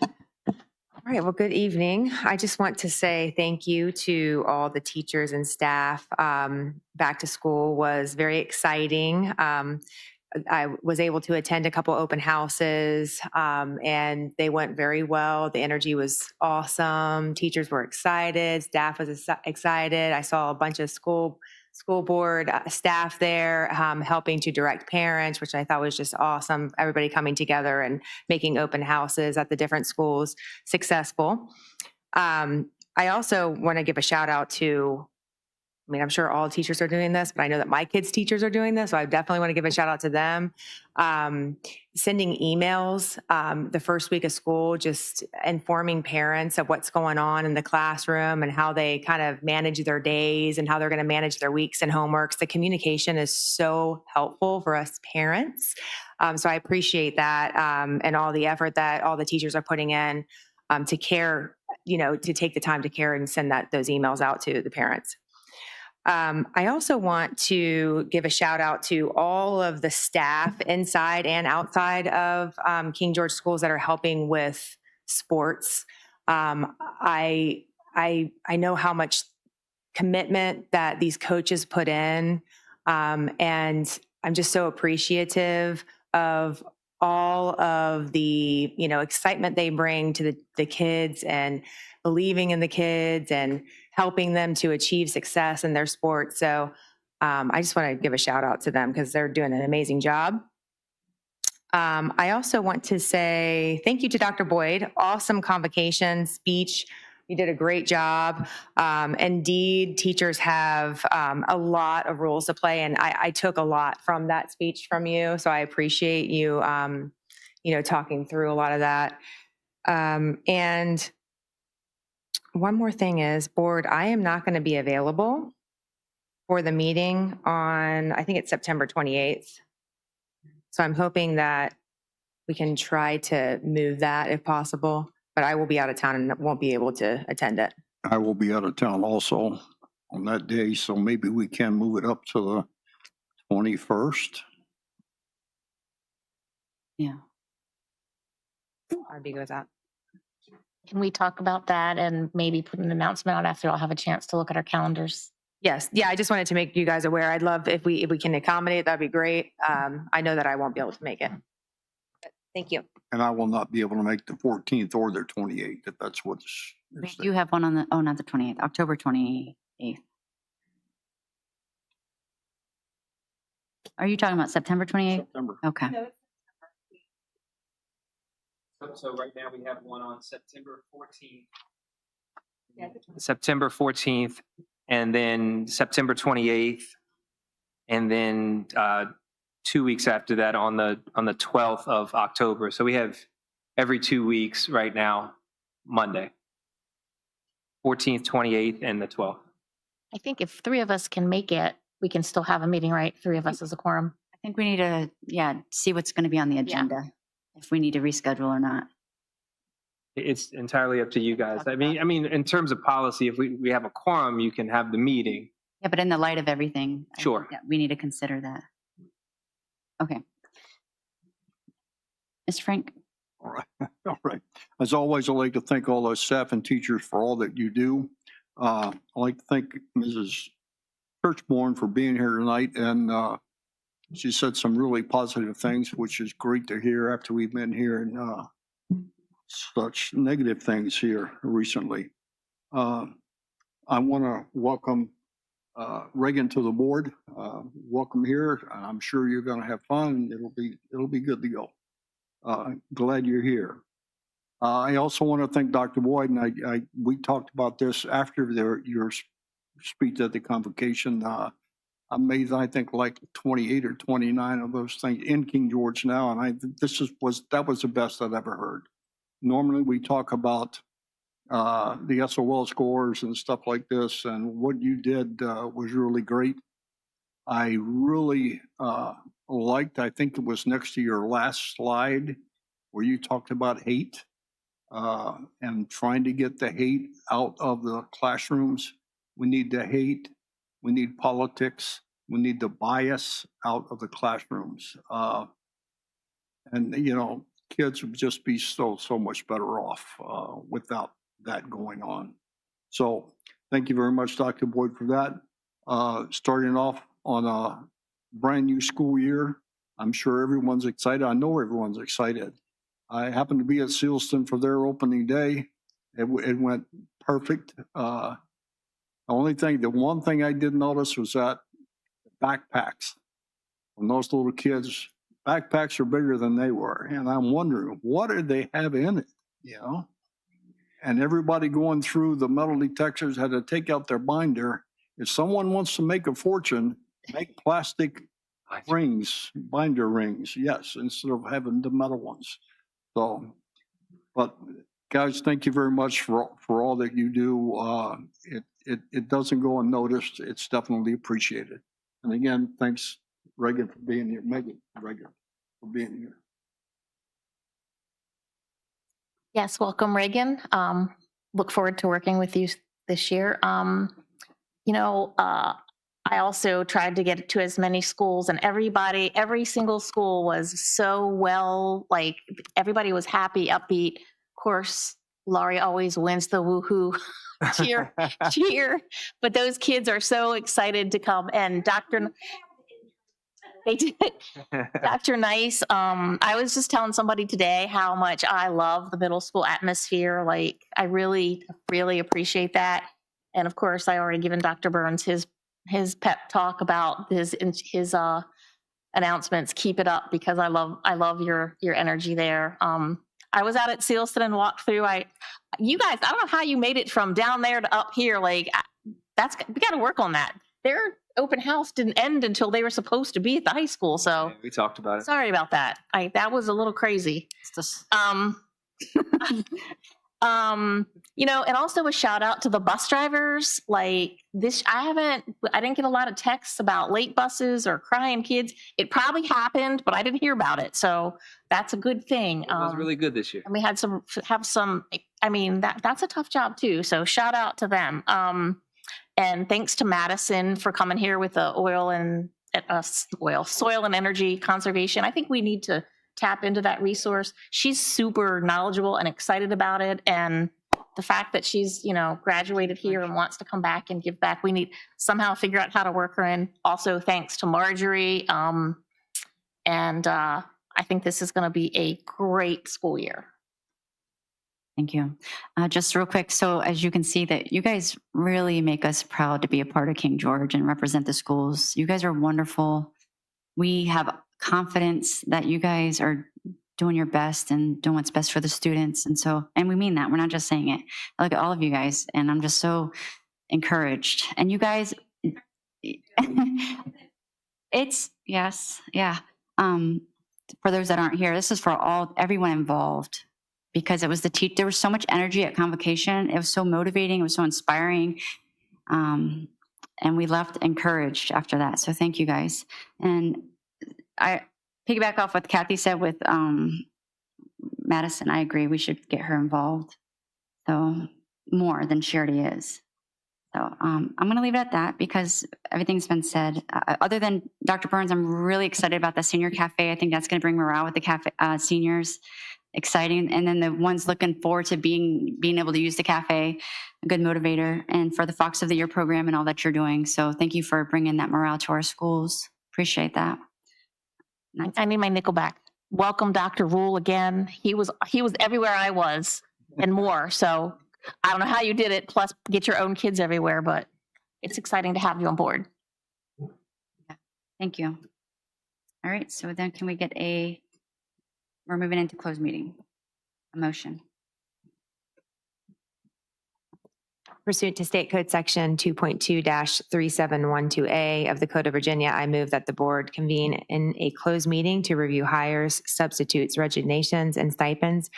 right, well, good evening. I just want to say thank you to all the teachers and staff. Back to school was very exciting. I was able to attend a couple open houses, and they went very well. The energy was awesome. Teachers were excited. Staff was excited. I saw a bunch of school board staff there helping to direct parents, which I thought was just awesome. Everybody coming together and making open houses at the different schools successful. I also want to give a shout out to, I mean, I'm sure all teachers are doing this, but I know that my kids' teachers are doing this, so I definitely want to give a shout out to them. Sending emails the first week of school, just informing parents of what's going on in the classroom and how they kind of manage their days and how they're going to manage their weeks and homeworks. The communication is so helpful for us parents. So I appreciate that and all the effort that all the teachers are putting in to care, to take the time to care and send those emails out to the parents. I also want to give a shout out to all of the staff inside and outside of King George schools that are helping with sports. I know how much commitment that these coaches put in, and I'm just so appreciative of all of the excitement they bring to the kids and believing in the kids and helping them to achieve success in their sport. So I just want to give a shout out to them because they're doing an amazing job. I also want to say thank you to Dr. Boyd. Awesome convocation speech. You did a great job. Indeed, teachers have a lot of roles to play, and I took a lot from that speech from you. So I appreciate you, talking through a lot of that. And one more thing is, board, I am not going to be available for the meeting on, I think it's September 28th. So I'm hoping that we can try to move that if possible. But I will be out of town and won't be able to attend it. I will be out of town also on that day, so maybe we can move it up to the 21st. Yeah. I'd be good with that. Can we talk about that and maybe put an announcement out after I'll have a chance to look at our calendars? Yes, yeah, I just wanted to make you guys aware. I'd love if we can accommodate, that'd be great. I know that I won't be able to make it. But thank you. And I will not be able to make the 14th or the 28th, if that's what's. We do have one on the, oh, not the 28th, October 28th. Are you talking about September 28th? September. Okay. So right now we have one on September 14th. September 14th, and then September 28th, and then 2 weeks after that on the 12th of October. So we have every 2 weeks right now, Monday. 14th, 28th, and the 12th. I think if three of us can make it, we can still have a meeting, right? Three of us as a quorum. I think we need to, see what's going to be on the agenda, if we need to reschedule or not. It's entirely up to you guys. I mean, in terms of policy, if we have a quorum, you can have the meeting. Yeah, but in the light of everything. I Sure. think that we need to consider that. Okay. Mr. Frank? All right. All right. As always, I'd like to thank all those staff and teachers for all that you do. I'd like to thank Mrs. Churchborn for being here tonight, and she said some really positive things, which is great to hear after we've been hearing such negative things here recently. I want to welcome Reagan to the board. Welcome here. I'm sure you're going to have fun. It'll be good to go. Glad you're here. I also want to thank Dr. Boyd, and we talked about this after your speech at the convocation. I made, I think, like 28 or 29 of those things in King George now, and that was the best I've ever heard. Normally, we talk about the SOL scores and stuff like this, and what you did was really great. I really liked, I think it was next to your last slide, where you talked about hate and trying to get the hate out of the classrooms. We need the hate. We need politics. We need the bias out of the classrooms. And, kids would just be so much better off without that going on. So thank you very much, Dr. Boyd, for that. Starting off on a brand new school year, I'm sure everyone's excited. I know everyone's excited. I happened to be at Sealston for their opening day. It went perfect. The one thing I did notice was that backpacks. When those little kids, backpacks are bigger than they were. And I'm wondering, what do they have in it, And everybody going through the metal detectors had to take out their binder. If someone wants to make a fortune, make plastic rings, binder rings, yes, instead of having the metal ones. So, but guys, thank you very much for all that you do. It doesn't go unnoticed. It's definitely appreciated. And again, thanks, Reagan, for being here. Megan, Reagan, for being here. Yes, welcome, Reagan. Look forward to working with you this year. I also tried to get to as many schools, and every single school was so well, like everybody was happy, upbeat. Of course, Laurie always wins the woohoo cheer. But those kids are so excited to come. And Dr. Nice, I was just telling somebody today how much I love the middle school atmosphere. Like, I really, really appreciate that. And of course, I already given Dr. Burns his pep talk about his announcements. Keep it up, because I love your energy there. I was out at Sealston and walked through. You guys, I don't know how you made it from down there to up here. Like, we got to work on that. Their open house didn't end until they were supposed to be at the high school. So We talked about it. sorry about that. That was a little crazy. And also a shout out to the bus drivers. Like this, I didn't get a lot of texts about late buses or crying kids. It probably happened, but I didn't hear about it. So that's a good thing. It was really good this year. And we had that's a tough job too. So shout out to them. And thanks to Madison for coming here with the soil and energy conservation. I think we need to tap into that resource. She's super knowledgeable and excited about it. And the fact that she's, graduated here and wants to come back and give back, we need somehow figure out how to work her in. Also, thanks to Marjorie. I think this is going to be a great school year. Thank you. Just real quick. So as you can see that you guys really make us proud to be a part of King George and represent the schools. You guys are wonderful. We have confidence that you guys are doing your best and doing what's best for the students. And we mean that. We're not just saying it. I look at all of you guys and I'm just so encouraged. And you guys, yes. Yeah. For those that aren't here, this is for everyone involved because it was there was so much energy at convocation. It was so motivating. It was so inspiring. And we left encouraged after that. So thank you guys. And I piggyback off what Kathy said with Madison. I agree. We should get her involved. So more than she already is. So I'm going to leave it at that because everything's been said. Other than Dr. Burns, I'm really excited about the senior cafe. I think that's going to bring morale with the cafe seniors. Exciting. And then the ones looking forward to being able to use the cafe, a good motivator, and for the Fox of the Year program and all that you're doing. So thank you for bringing that morale to our schools. Appreciate that. I need my nickel back. Welcome, Dr. Rule again. He was everywhere I was and more. So I don't know how you did it. Plus get your own kids everywhere, but it's exciting to have you on board. Thank you. All right. So then can we get we're moving into closed meeting. A motion. Pursuant to State Code Section 2.2-3712A of the Code of Virginia, I move that the board convene in a closed meeting to review hires, substitutes, resignations, and stipends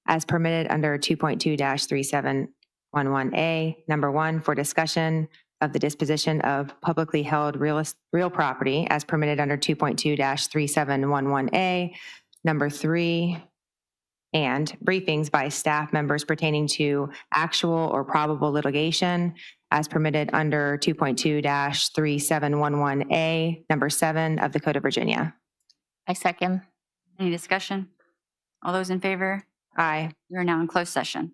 as permitted under 2.2-3711A. Number one, for discussion of the disposition of publicly held real property as permitted under 2.2-3711A. Number three, and briefings by staff members pertaining to actual or probable litigation as permitted under 2.2-3711A, number 7 of the Code of Virginia. I second. Any discussion? All those in favor? Aye. We are now in closed session.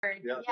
Yes.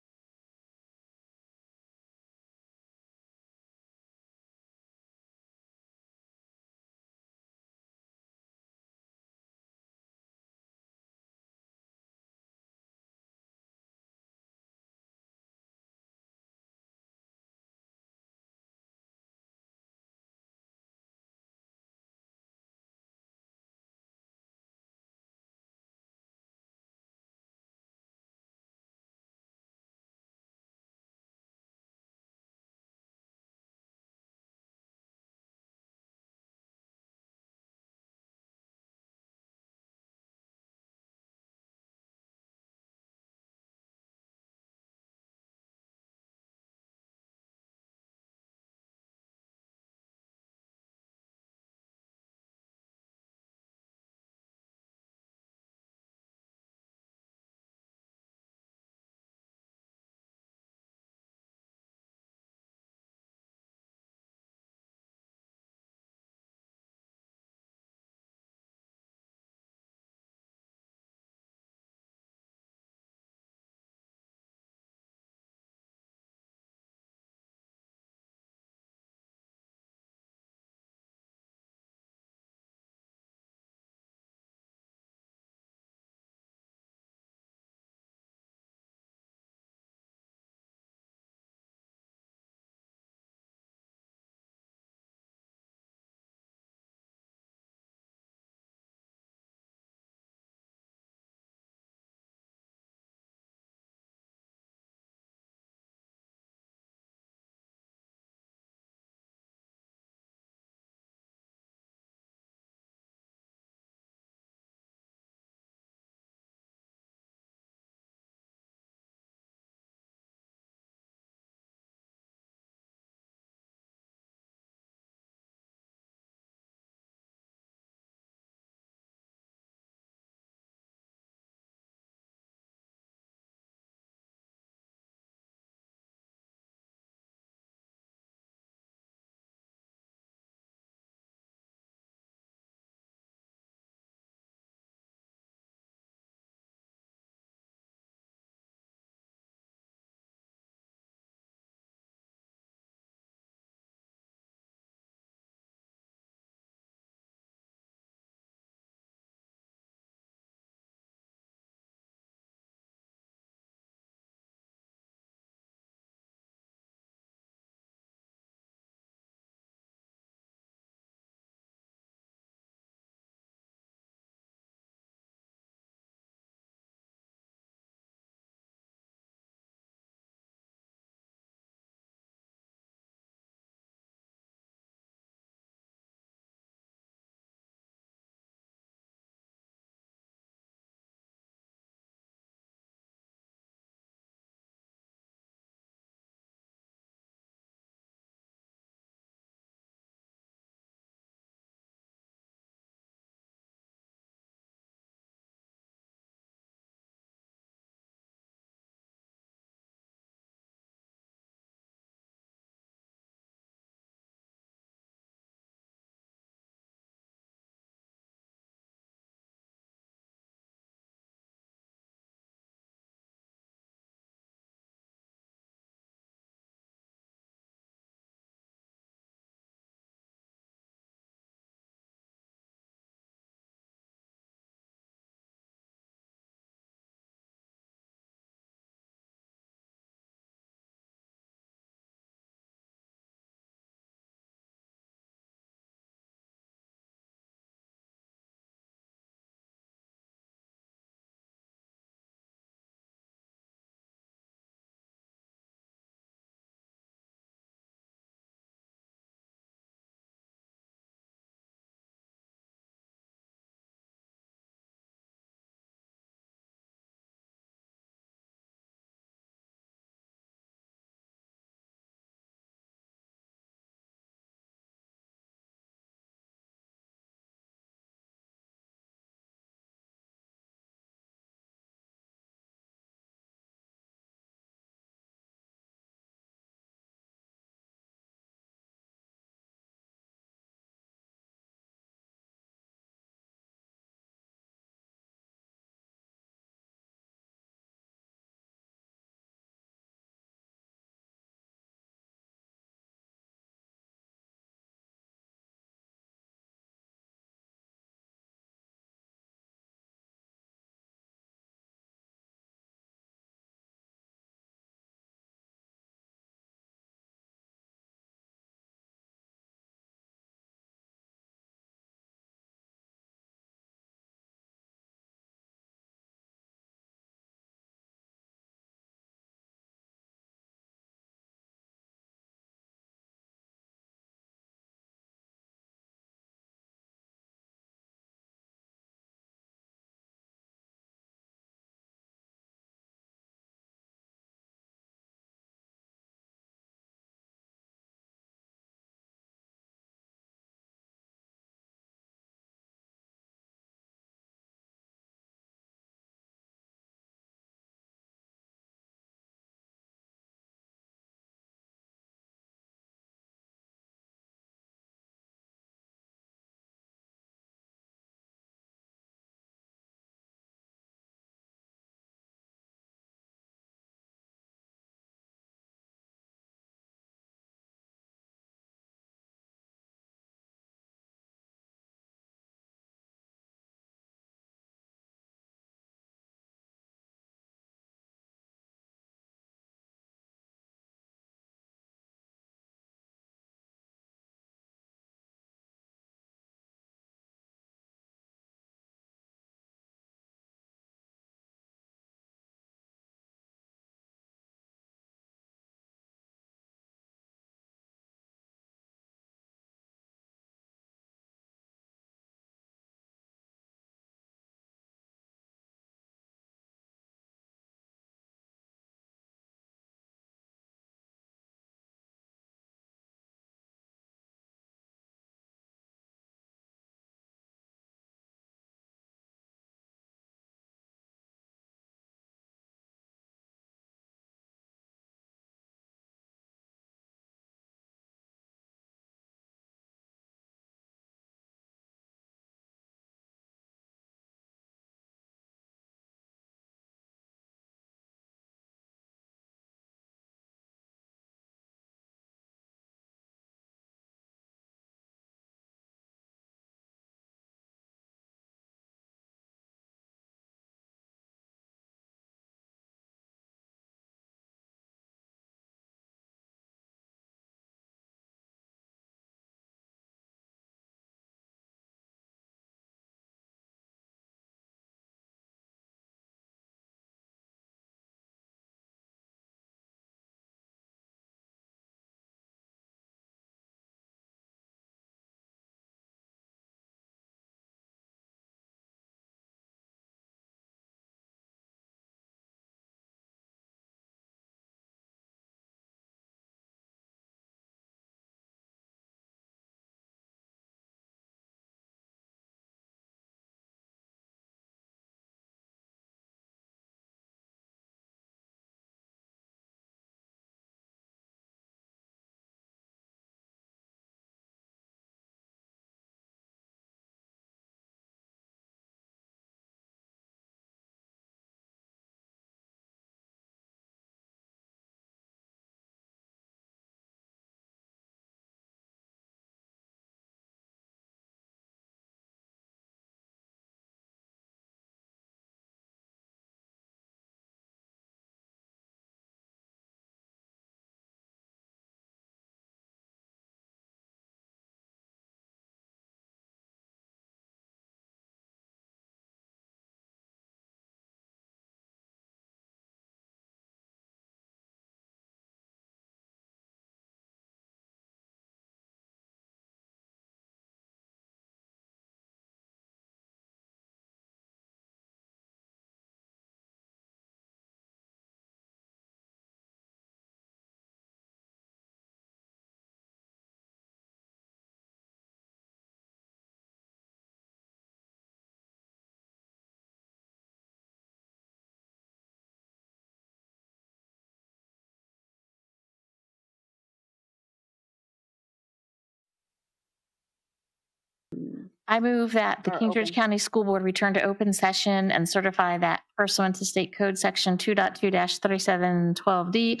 I move that the Or King George open. County School Board return to open session and certify that pursuant to State Code Section 2.2-3712D,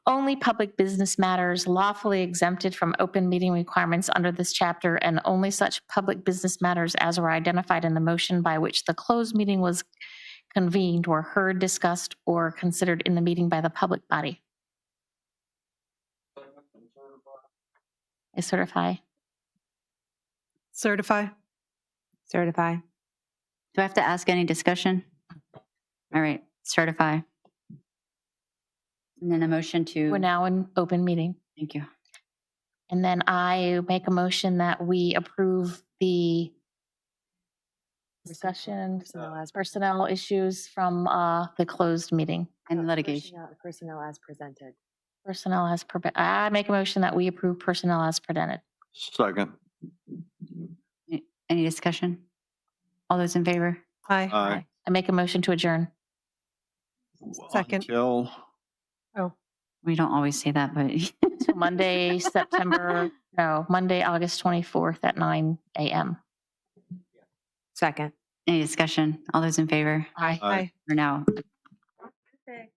only public business matters lawfully exempted from open meeting requirements under this chapter and only such public business matters as were identified in the motion by which the closed meeting was convened were heard, discussed, or considered in the meeting by the public body. I certify. Certify. Certify. Do I have to ask any discussion? All right, certify. And then a motion to. We're now in open meeting. Thank you. And then I make a motion that we approve the discussion, personnel issues from the closed meeting. And litigation. Personnel as presented. Personnel as, I make a motion that we approve personnel as presented. Second. Any discussion? All those in favor? Aye. Aye. I make a motion to adjourn. Second. Until We don't always say that, but So Monday, Monday, August 24th at 9 a.m. Second. any discussion? All those in favor? Aye. Aye. We're now Perfect.